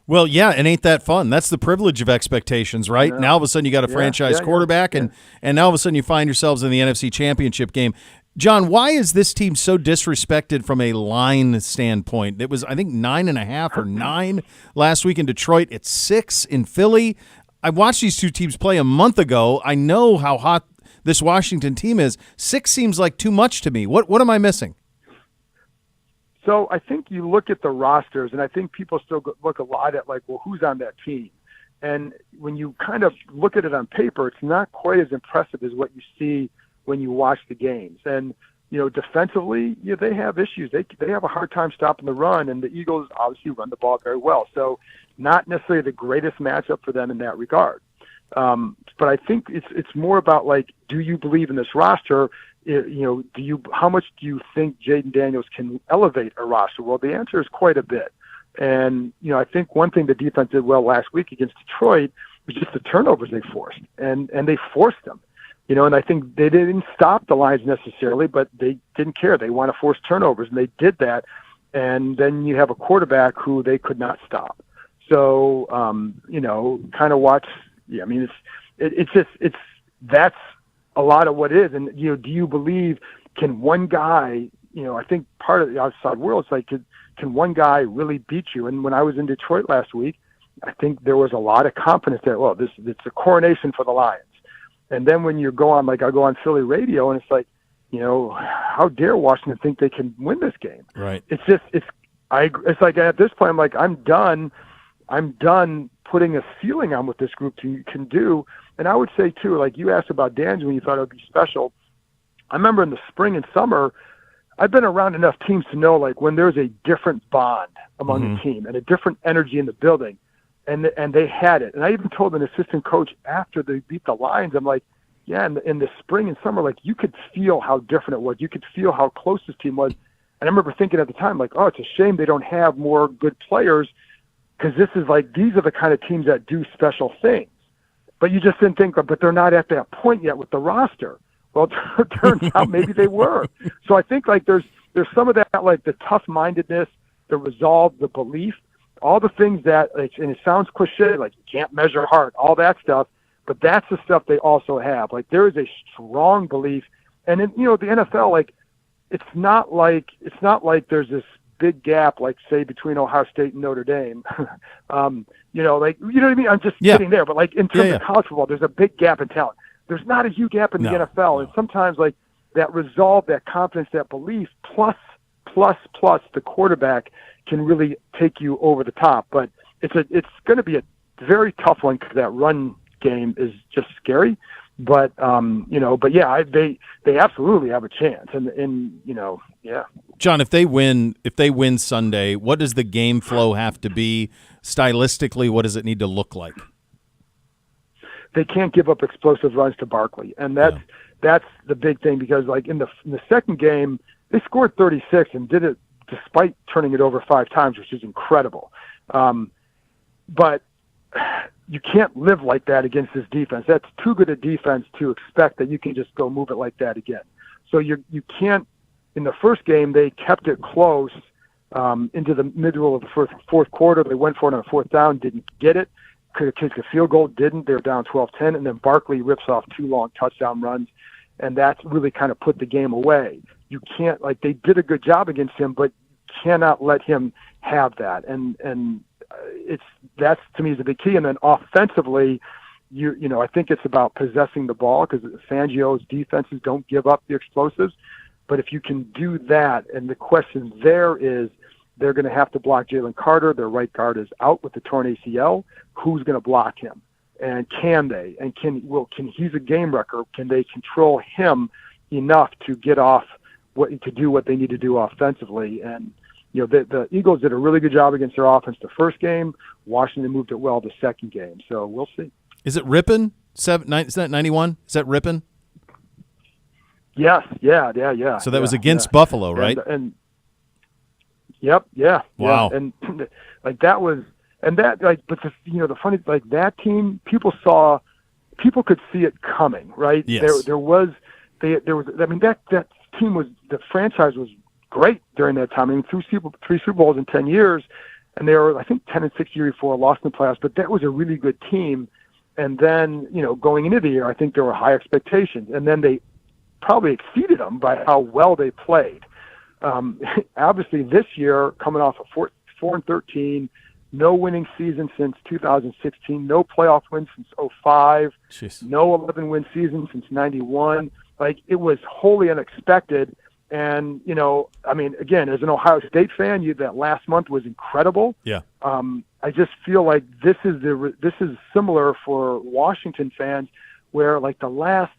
Well, yeah, and ain't that fun? That's the privilege of expectations, right? Yeah. Now all of a sudden you got a franchise quarterback, and now all of a sudden you find yourselves in the NFC Championship game. John, why is this team so disrespected from a line standpoint? It was, I think, 9.5 or 9 last week in Detroit. It's 6 in Philly. I watched these two teams play a month ago. I know how hot this Washington team is. 6 seems like too much to me. What am I missing? So I think you look at the rosters, and I think people still look a lot at, like, well, who's on that team? And when you kind of look at it on paper, it's not quite as impressive as what you see when you watch the games. And, defensively, they have issues. They have a hard time stopping the run, and the Eagles obviously run the ball very well. So not necessarily the greatest matchup for them in that regard. But I think it's more about, like, do you believe in this roster? How much do you think Jaden Daniels can elevate a roster? Well, the answer is quite a bit. And, I think one thing the defense did well last week against Detroit was just the turnovers they forced. And they forced them. And I think they didn't stop the Lions necessarily, but they didn't care. They want to force turnovers, and they did that. And then you have a quarterback who they could not stop. So, kind of watch. Yeah, I mean, that's a lot of what it is. And, do you believe, can one guy, I think part of the outside world is like, can one guy really beat you? And when I was in Detroit last week, I think there was a lot of confidence that, well, it's a coronation for the Lions. And then when you go on, like I go on Philly radio, and it's like, how dare Washington think they can win this game? Right. It's like at this point, I'm like, I'm done putting a ceiling on what this group can do. And I would say too, like you asked about Daniels when you thought it would be special. I remember in the spring and summer, I've been around enough teams to know, like, when there's a different bond among the team and a different energy in the building, and they had it. And I even told an assistant coach after they beat the Lions, I'm like, yeah, in the spring and summer, like, you could feel how different it was. You could feel how close this team was. And I remember thinking at the time, like, oh, it's a shame they don't have more good players, because this is like, these are the kind of teams that do special things. But you just didn't think, but they're not at that point yet with the roster. Well, it turns out maybe they were. So I think, like, there's some of that, like the tough-mindedness, the resolve, the belief, all the things that, like, and it sounds cliche, like you can't measure heart, all that stuff, but that's the stuff they also have. Like, there is a strong belief. And in, the NFL, like, it's not like there's this big gap, like, say, between Ohio State and Notre Dame. Like, you know what I mean? I'm just sitting there. But, like, in terms of college football, there's a big gap in talent. There's not a huge gap in the NFL. And sometimes, like, that resolve, that confidence, that belief, plus the quarterback can really take you over the top. But it's going to be a very tough one, because that run game is just scary. But they absolutely have a chance. And John, if they win Sunday, what does the game flow have to be stylistically? What does it need to look like? They can't give up explosive runs to Barkley, and that's the big thing, because, like, in the second game, they scored 36 and did it despite turning it over 5 times, which is incredible. But you can't live like that against this defense. That's too good a defense to expect that you can just go move it like that again. So you can't. In the first game, they kept it close into the middle of the fourth quarter. They went for it on a 4th down, didn't get it. Could have kicked a field goal, didn't. They were down 12-10, and then Barkley rips off 2 long touchdown runs, and that's really kind of put the game away. You can't, like, they did a good job against him, but you cannot let him have that. And that's, to me, is the big key. And then offensively, I think it's about possessing the ball, because Fangio's defenses don't give up the explosives. But if you can do that, and the question there is, they're going to have to block Jalen Carter. Their right guard is out with the torn ACL. Who's going to block him? And can they? And can he's a game wrecker. Can they control him enough to get off to do what they need to do offensively? And the Eagles did a really good job against their offense the first game. Washington moved it well the second game. So we'll see. Is it Rippon? Is that 91? Is that Rippon? Yes. Yeah. So that was against Buffalo, right? And yep. Yeah. Wow. Yeah. And like that was, and that, like, but the funny, like, that team, people could see it coming, right? Yes. There was, I mean, that team was, the franchise was great during that time. I mean, 3 Super Bowls in 10 years, and they were, I think, 10-6 year before, lost in the playoffs, but that was a really good team. And then, going into the year, I think there were high expectations, and then they probably exceeded them by how well they played. Obviously, this year, coming off of 4-13, no winning season since 2016, no playoff wins since '05, no 11-win season since '91. Like, it was wholly unexpected. And, you know, I mean, again, as an Ohio State fan, that last month was incredible. Yeah. I just feel like this is similar for Washington fans, where like the last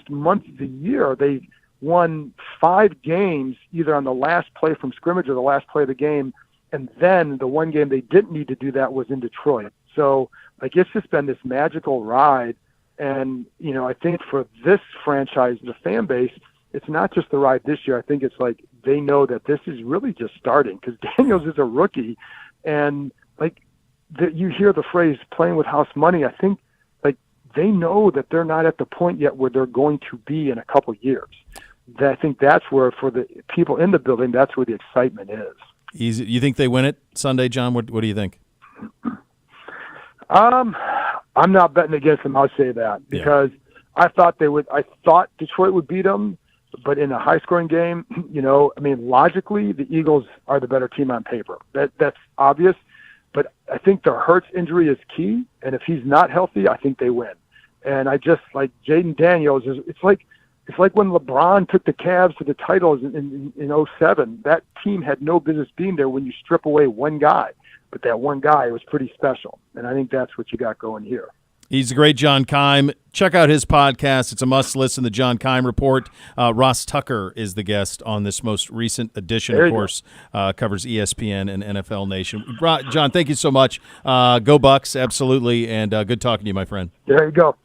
month of the year they won 5 games either on the last play from scrimmage or the last play of the game, and then the one game they didn't need to do that was in Detroit. So like, it's just been this magical ride, and you know, I think for this franchise, the fan base, it's not just the ride this year. I think it's like they know that this is really just starting, because Daniels is a rookie, and like you hear the phrase "playing with house money." I think like they know that they're not at the point yet where they're going to be in a couple years. I think that's where, for the people in the building, that's where the excitement is. Easy. You think they win it Sunday, John? What do you think? I'm not betting against them. I'll say that, because I thought they would. I thought Detroit would beat them, but in a high-scoring game, you know, I mean, logically, the Eagles are the better team on paper. That's obvious. But I think the Hurts injury is key, and if he's not healthy, I think they win. And I just like Jaden Daniels. It's like when LeBron took the Cavs to the titles in '07. That team had no business being there when you strip away one guy. But that one guy was pretty special, and I think that's what you got going here. He's a great John Keim. Check out his podcast. It's a must-listen, the John Keim Report. Ross Tucker is the guest on this most recent edition, of course, covers ESPN and NFL Nation. John, thank you so much. Go Bucks, absolutely, and good talking to you, my friend. There you go.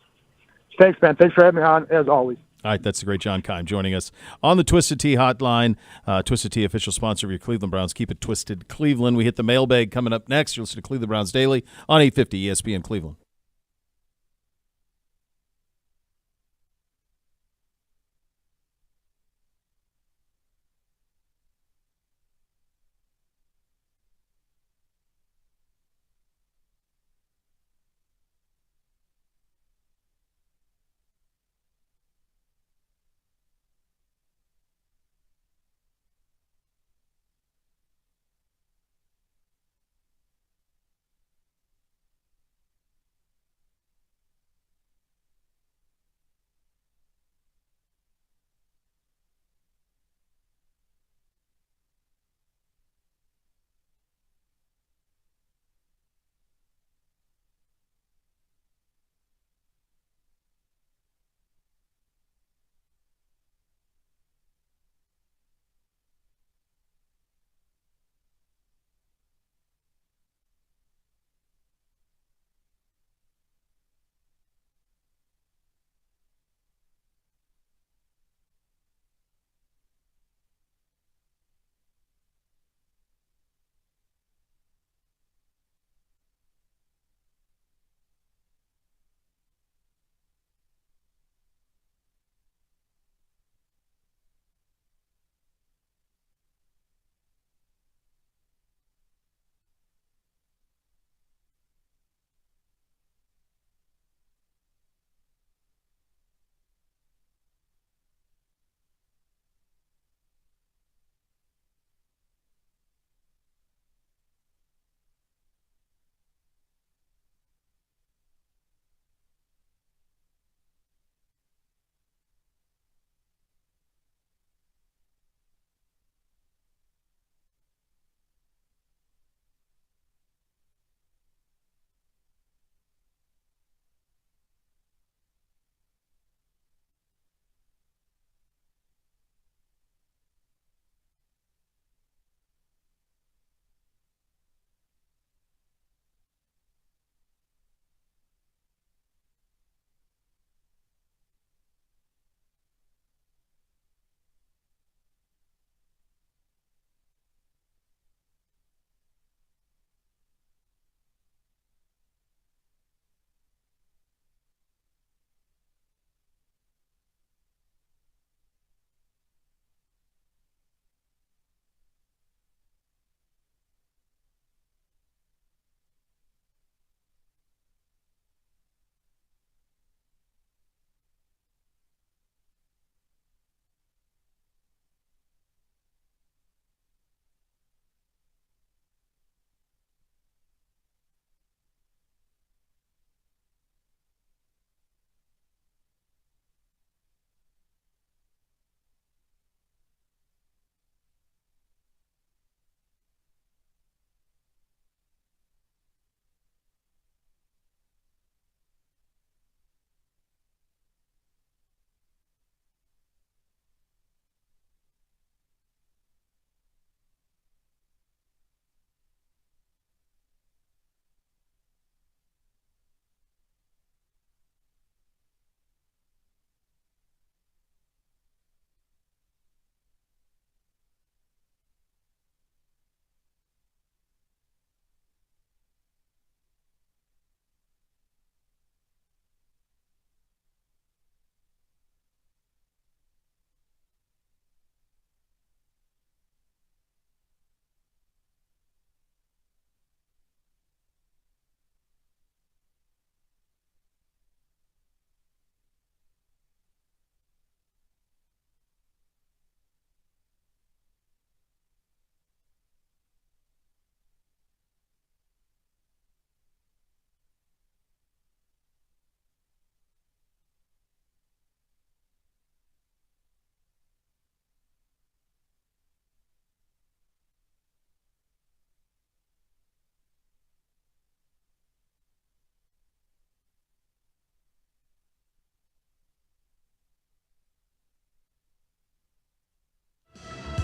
Thanks, man. Thanks for having me on, as always. All right, that's the great John Keim joining us on the Twisted Tea hotline. Twisted Tea, official sponsor of your Cleveland Browns. Keep it twisted, Cleveland. We hit the mailbag coming up next. You'll listen to Cleveland Browns Daily on 850 ESPN Cleveland.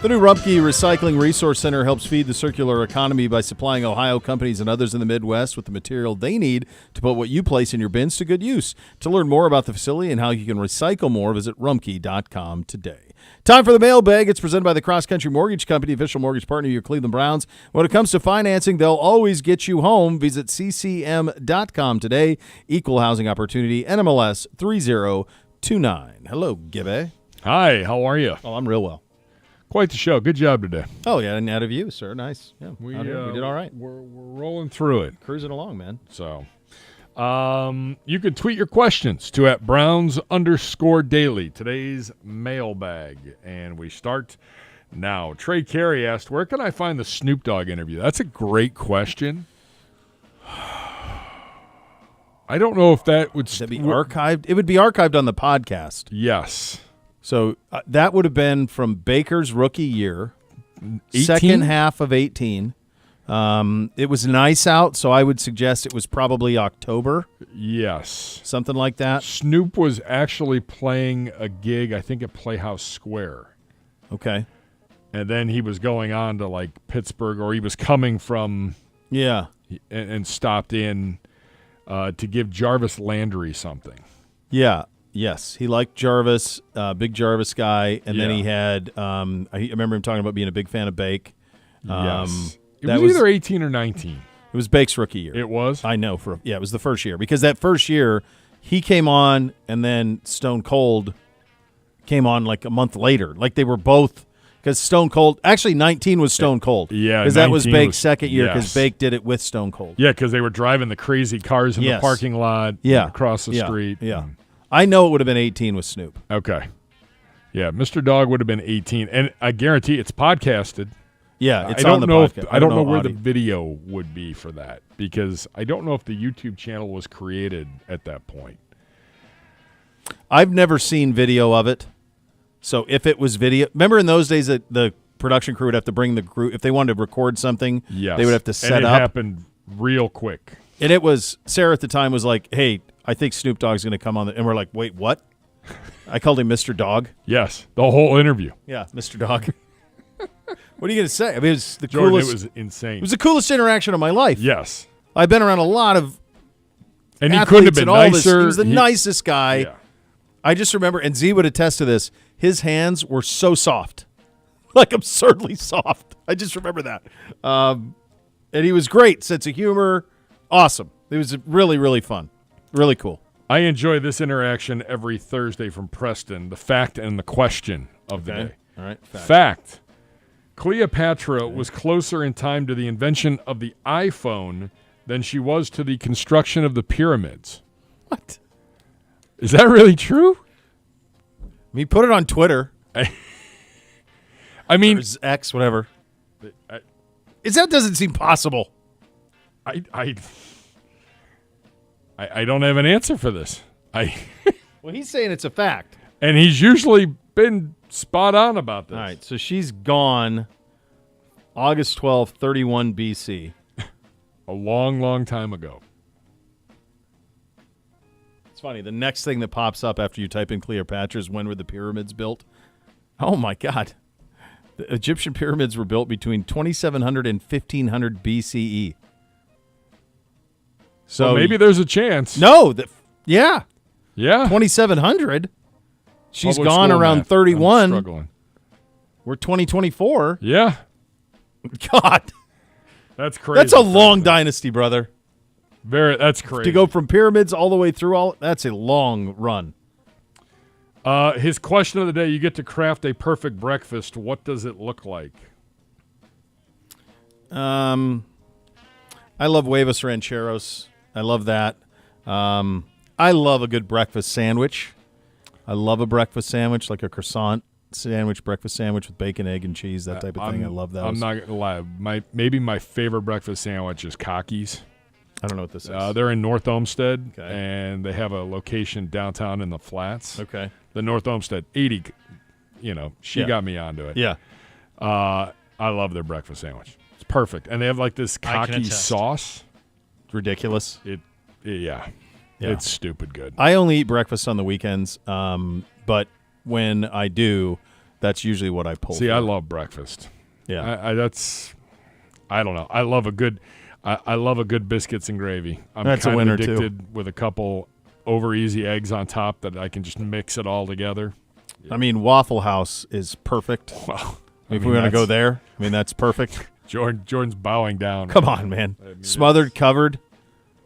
The new Rumpke Recycling Resource Center helps feed the circular economy by supplying Ohio companies and others in the Midwest with the material they need to put what you place in your bins to good use. To learn more about the facility and how you can recycle more, visit rumpke.com today. Time for the mailbag. It's presented by the Cross Country Mortgage Company, official mortgage partner of your Cleveland Browns. When it comes to financing, they'll always get you home. Visit ccm.com today. Equal housing opportunity, NMLS 3029. Hello, Gibby. Hi, how are you? Oh, I'm real well. Quite the show. Good job today. Oh, yeah, and out of you, sir. Nice. Yeah, we did all right. We're rolling through it. Cruising along, man. So, you can tweet your questions to @Browns_daily. Today's mailbag. And we start now. Trey Carey asked, where can I find the Snoop Dogg interview? That's a great question. I don't know if that would be archived. It would be archived on the podcast. Yes. So that would have been from Baker's rookie year, 18? Second half of 18. It was nice out, so I would suggest it was probably October. Yes. Something like that. Snoop was actually playing a gig, I think, at Playhouse Square. Okay. And then he was going on to, like, Pittsburgh, or he was coming from and stopped in to give Jarvis Landry something. Yeah. Yes, he liked Jarvis, big Jarvis guy, and then he had. I remember him talking about being a big fan of Bake. Yes, it was either 18 or 19. It was Bake's rookie year. It was. I know it was the first year because that first year he came on, and then Stone Cold came on like a month later. Like they were both because Stone Cold actually 19 was Stone Cold. Yeah, because that was Bake's second year because Bake did it with Stone Cold. Yeah, because they were driving the crazy cars in the parking lot. Across the street. Yeah. I know it would have been 18 with Snoop. Okay. Yeah, Mr. Dog would have been 18. And I guarantee it's podcasted. Yeah, it's on the podcast. I don't know where the video would be for that because I don't know if the YouTube channel was created at that point. I've never seen video of it. So if it was video, remember in those days that the production crew would have to bring the group, if they wanted to record something, they would have to set up. And it happened real quick. And it was, Sarah at the time was like, hey, I think Snoop Dogg's going to come on. And we're like, wait, what? I called him Mr. Dog. Yes, the whole interview. Yeah, Mr. Dog. What are you going to say? I mean, it was the Jordan, coolest. It was insane. It was the coolest interaction of my life. Yes. I've been around a lot of and he couldn't have been nicer. He was the nicest guy. Yeah. I just remember, and Z would attest to this, his hands were so soft. Like absurdly soft. I just remember that. And he was great. Sense of humor. Awesome. It was really, really fun. Really cool. I enjoy this interaction every Thursday from Preston, the fact and the question of the day. All right. Fact. Cleopatra was closer in time to the invention of the iPhone than she was to the construction of the pyramids. What? Is that really true? I mean, put it on Twitter. I mean, or X, whatever. That doesn't seem possible. I don't have an answer for this. Well, he's saying it's a fact. And he's usually been spot on about this. All right, so she's gone August 12th, 31 BC. A long, long time ago. It's funny. The next thing that pops up after you type in Cleopatra is when were the pyramids built? Oh, my God. The Egyptian pyramids were built between 2700 and 1500 BCE. So well, maybe there's a chance. No. Yeah. 2700. She's Public gone around math. 31. I'm struggling. We're 2024. Yeah. God. That's crazy. That's a long dynasty, brother. That's crazy. To go from pyramids all the way through that's a long run. His question of the day, you get to craft a perfect breakfast. What does it look like? I love huevos rancheros. I love that. I love a good breakfast sandwich. I love a breakfast sandwich, like a croissant sandwich, breakfast sandwich with bacon, egg, and cheese, that type of thing. I love those. I'm not going to lie. Maybe my favorite breakfast sandwich is Cocky's. I don't know what this is. They're in North Olmsted, and they have a location downtown in the Flats. Okay. The North Olmsted, 80, she got me onto it. Yeah. I love their breakfast sandwich. It's perfect. And they have like this Cocky's sauce. It's ridiculous. Yeah. It's stupid good. I only eat breakfast on the weekends, but when I do, That's usually what I pull. See, for. I love breakfast. Yeah, I don't know. I love a good biscuits and gravy. I'm That's a kind winner, of too. addicted with a couple over easy eggs on top that I can just mix it all together. I mean, Waffle House is perfect. Well, If we want to go there, I mean, that's perfect. Jordan's bowing down. Come on, man. Smothered, covered,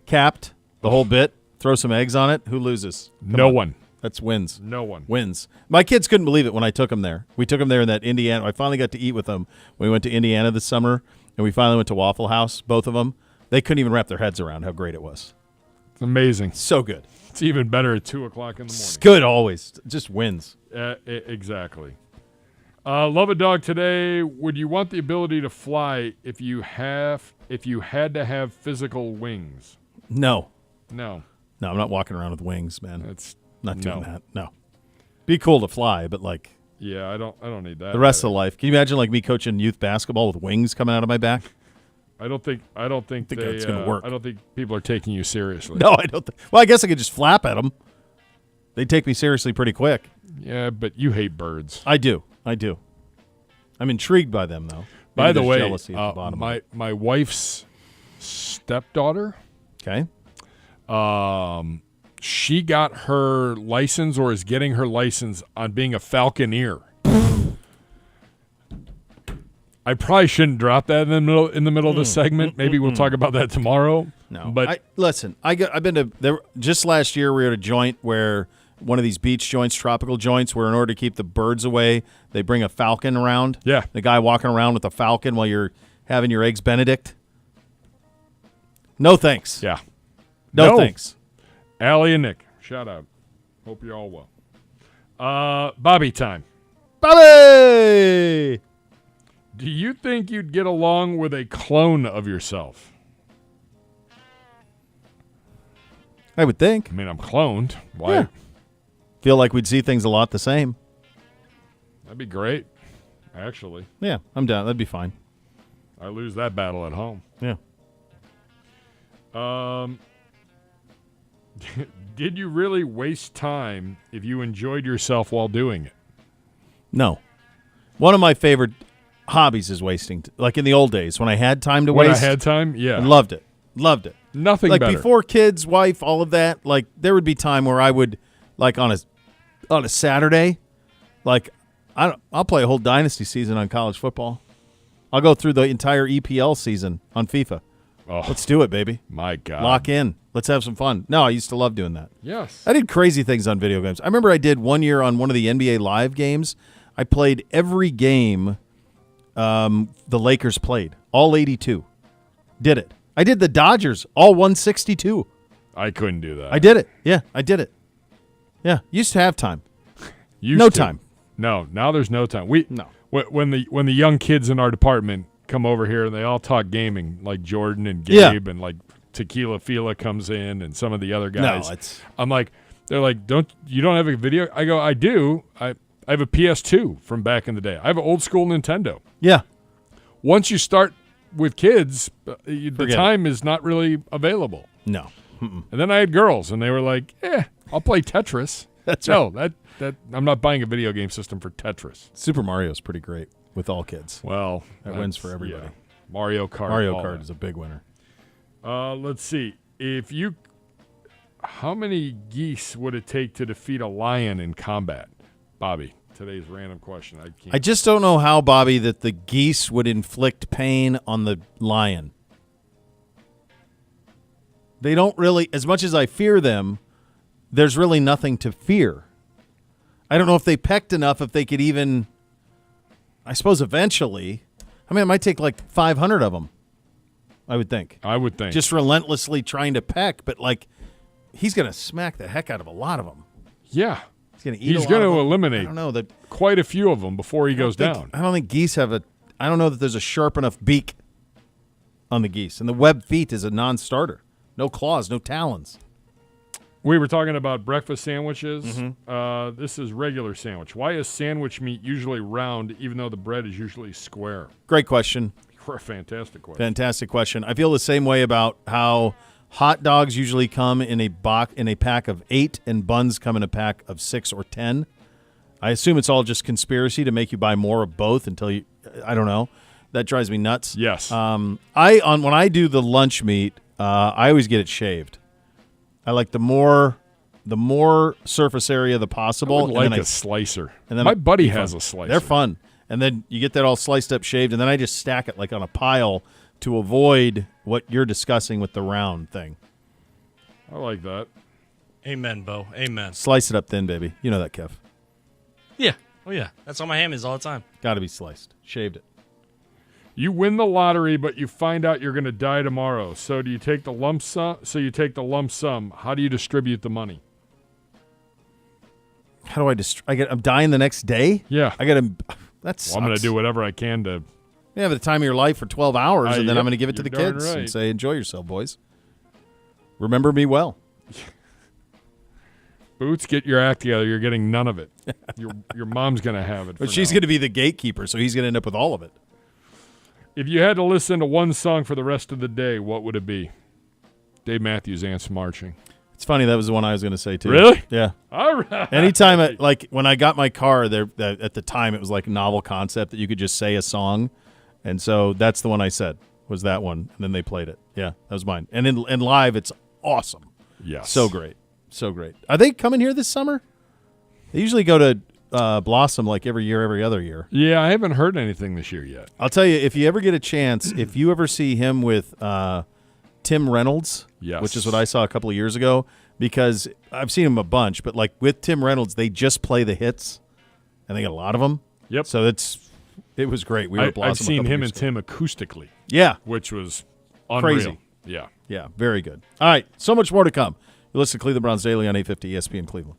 capped, the whole bit. Throw some eggs on it. Who loses? No one. That's wins. No one. Wins. My kids couldn't believe it when I took them there. We took them there in that Indiana. I finally got to eat with them when we went to Indiana this summer, and we finally went to Waffle House, both of them. They couldn't even wrap their heads around how great it was. It's amazing. So good. It's even better at 2 o'clock in the morning. It's good always. Just wins. Exactly. Love a dog today. Would you want the ability to fly if you had to have physical wings? No. No. No, I'm not walking around with wings, man. It's Not doing that. No. Be cool to fly, but like yeah, I don't need that. the rest of life. Can you imagine like me coaching youth basketball with wings coming out of my back? I don't think that's gonna work. I don't think people are taking you seriously. No, I don't. Well, I guess I could just flap at them. They'd take me seriously pretty quick. Yeah, but you hate birds. I do. I'm intrigued by them, though. By Maybe the there's way, jealousy at the bottom of it. my wife's stepdaughter, Okay. she got her license or is getting her license on being a falconeer. I probably shouldn't drop that in the middle of the segment. Maybe we'll talk about that tomorrow. No, but listen. I've been to there just last year. We were at a joint where one of these beach joints, tropical joints, where in order to keep the birds away, they bring a falcon around. Yeah, the guy walking around with a falcon while you're having your eggs Benedict. No thanks. Yeah, no thanks. Allie and Nick, shout out. Hope you're all well. Bobby time. Bobby. Do you think you'd get along with a clone of yourself? I would think. I mean, I'm cloned. Why? Yeah. Feel like we'd see things a lot the same. That'd be great, actually. Yeah, I'm down. That'd be fine. I lose that battle at home. Yeah. Did you really waste time if you enjoyed yourself while doing it? No. One of my favorite hobbies is wasting. Like in the old days when I had time to waste. When I had time, yeah. I loved it. Nothing like better. Before kids, wife, all of that. Like there would be time where I would, like on a Saturday, like I'll play a whole dynasty season on college football. I'll go through the entire EPL season on FIFA. Oh, let's do it, baby. My God. Lock in. Let's have some fun. No, I used to love doing that. Yes. I did crazy things on video games. I remember I did one year on one of the NBA Live games. I played every game the Lakers played, all 82. Did it. I did the Dodgers, all 162. I couldn't do that. I did it. Yeah, I did it. Yeah, used to have time. Time. No, now there's no time. No. When the young kids in our department come over here and they all talk gaming, like Jordan and Gabe and like Tequila Fila comes in and some of the other guys. No, it's. I'm like, they're like, you don't have a video? I go, I do. I have a PS2 from back in the day. I have an old school Nintendo. Yeah. Once you start with kids, the time is not really available. No. And then I had girls, and they were like, I'll play Tetris. That's right. No, that I'm not buying a video game system for Tetris. Super Mario's pretty great with all kids. Well, that wins for everybody. Yeah. Mario Kart. Mario Kart is a big winner. Let's see. How many geese would it take to defeat a lion in combat? Bobby, today's random question. I just don't know how, Bobby, that the geese would inflict pain on the lion. They don't really, as much as I fear them, there's really nothing to fear. I don't know if they pecked enough, if they could even, I suppose eventually, I mean, it might take like 500 of them, I would think. Just relentlessly trying to peck, but like, he's going to smack the heck out of a lot of them. Yeah. He's going to eliminate I don't know, quite a few of them before he goes down. I don't think geese have I don't know that there's a sharp enough beak on the geese. And the webbed feet is a non-starter. No claws, no talons. We were talking about breakfast sandwiches. Mm-hmm. This is regular sandwich. Why is sandwich meat usually round even though the bread is usually square? Great question. Fantastic question. Fantastic question. I feel the same way about how hot dogs usually come in a pack of 8 and buns come in a pack of 6 or 10. I assume it's all just conspiracy to make you buy more of both until you. I don't know. That drives me nuts. Yes. When I do the lunch meat, I always get it shaved. I like the more surface area the possible. I would like a slicer. And then my buddy has a slicer. They're fun. And then you get that all sliced up, shaved, and then I just stack it like on a pile to avoid what you're discussing with the round thing. I like that. Amen, Bo. Amen. Slice it up thin, baby. You know that, Kev. Yeah. Oh, yeah. That's on my ham is all the time. Got to be sliced. Shaved it. You win the lottery, but you find out you're going to die tomorrow. So do you take the lump sum? How do you distribute the money? How do I I'm dying the next day? Yeah. I got to. That sucks. Well, I'm going to do whatever I can to. Yeah, the time of your life for 12 hours, and then I'm going to give it to the darn kids right. and say, enjoy yourself, boys. Remember me well. Boots, get your act together. You're getting none of it. Your mom's going to have it. But she's going to be the gatekeeper, so he's going to end up with all of it. If you had to listen to one song for the rest of the day, what would it be? Dave Matthews, Ants Marching. It's funny, that was the one I was going to say, too. Really? Yeah. All right. Anytime, when I got my car, at the time, it was like a novel concept that you could just say a song. And so that's the one I said, was that one. And then they played it. Yeah, that was mine. And in live, it's awesome. Yes. So great. So great. Are they coming here this summer? They usually go to Blossom like every other year. Yeah, I haven't heard anything this year yet. I'll tell you, if you ever get a chance, if you ever see him with Tim Reynolds, yes, which is what I saw a couple of years ago, because I've seen him a bunch, but like with Tim Reynolds, they just play the hits, and they got a lot of them. Yep. So it was great. We were at Blossom. I've seen him and ago. Tim acoustically. Yeah. Which was unreal. Crazy. Yeah. Yeah, very good. All right, so much more to come. You listen to Cleveland Browns Daily on 850 ESPN Cleveland.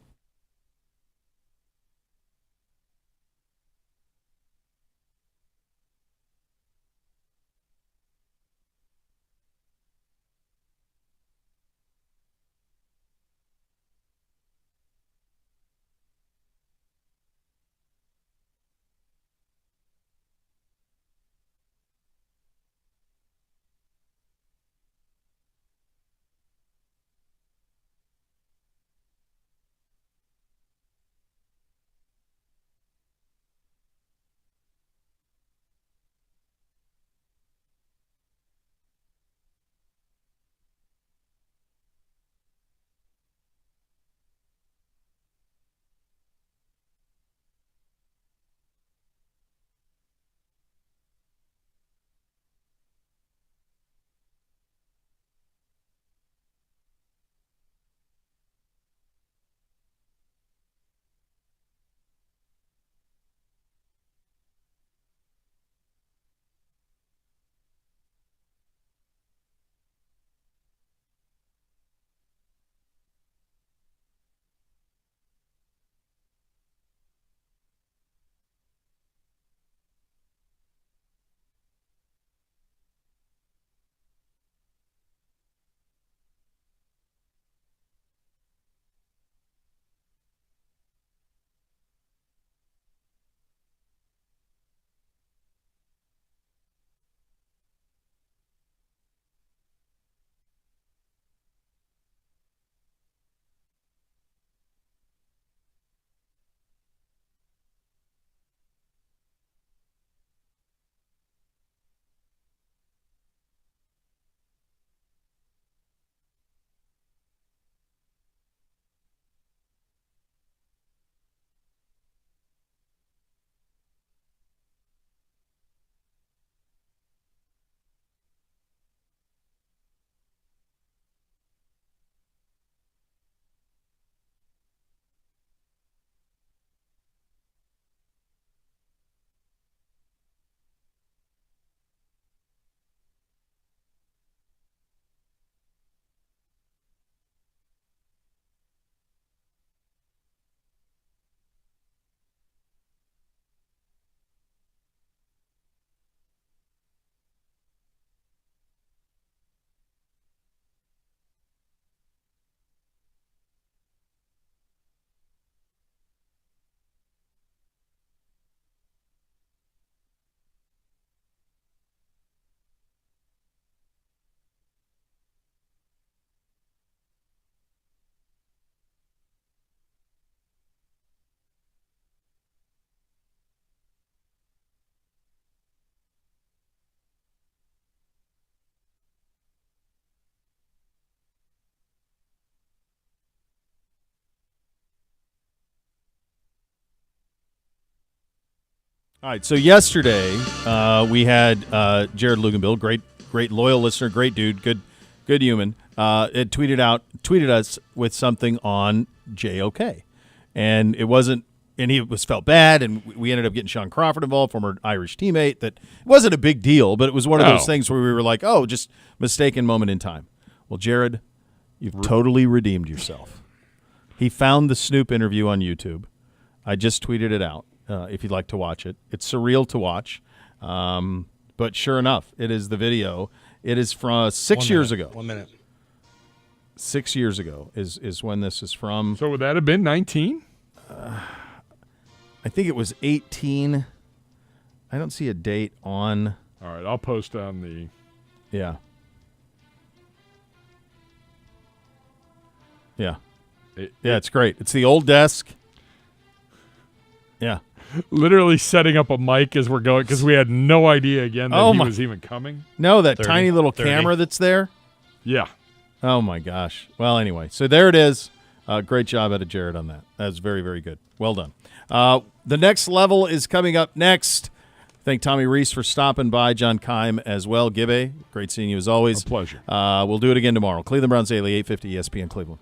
All right, so yesterday we had Jared Luganbill, great loyal listener, great dude, good human. It tweeted us with something on JOK, and it wasn't. And he felt bad, and we ended up getting Sean Crawford involved, former Irish teammate. That it wasn't a big deal, but it was one of those things where we were like, "Oh, just mistaken moment in time." Well, Jared, you've totally redeemed yourself. He found the Snoop interview on YouTube. I just tweeted it out. If you'd like to watch it, it's surreal to watch, but sure enough, it is the video. It is from 6 years ago. 1 minute. 6 years ago is when this is from. So would that have been 19? I think it was 18. I don't see a date on. All right, I'll post on the. Yeah. Yeah. It's great. It's the old desk. Yeah. Literally setting up a mic as we're going because we had no idea again that he was even coming. No, that 30, tiny little 30. Camera that's there. Yeah. Oh, my gosh. Well, anyway, so there it is. Great job out of Jared on that. That was very, very good. Well done. The next level is coming up next. Thank Tommy Reese for stopping by. John Keim as well. Gibbe, great seeing you as always. A pleasure. We'll do it again tomorrow. Cleveland Browns Daily, 850 ESPN Cleveland.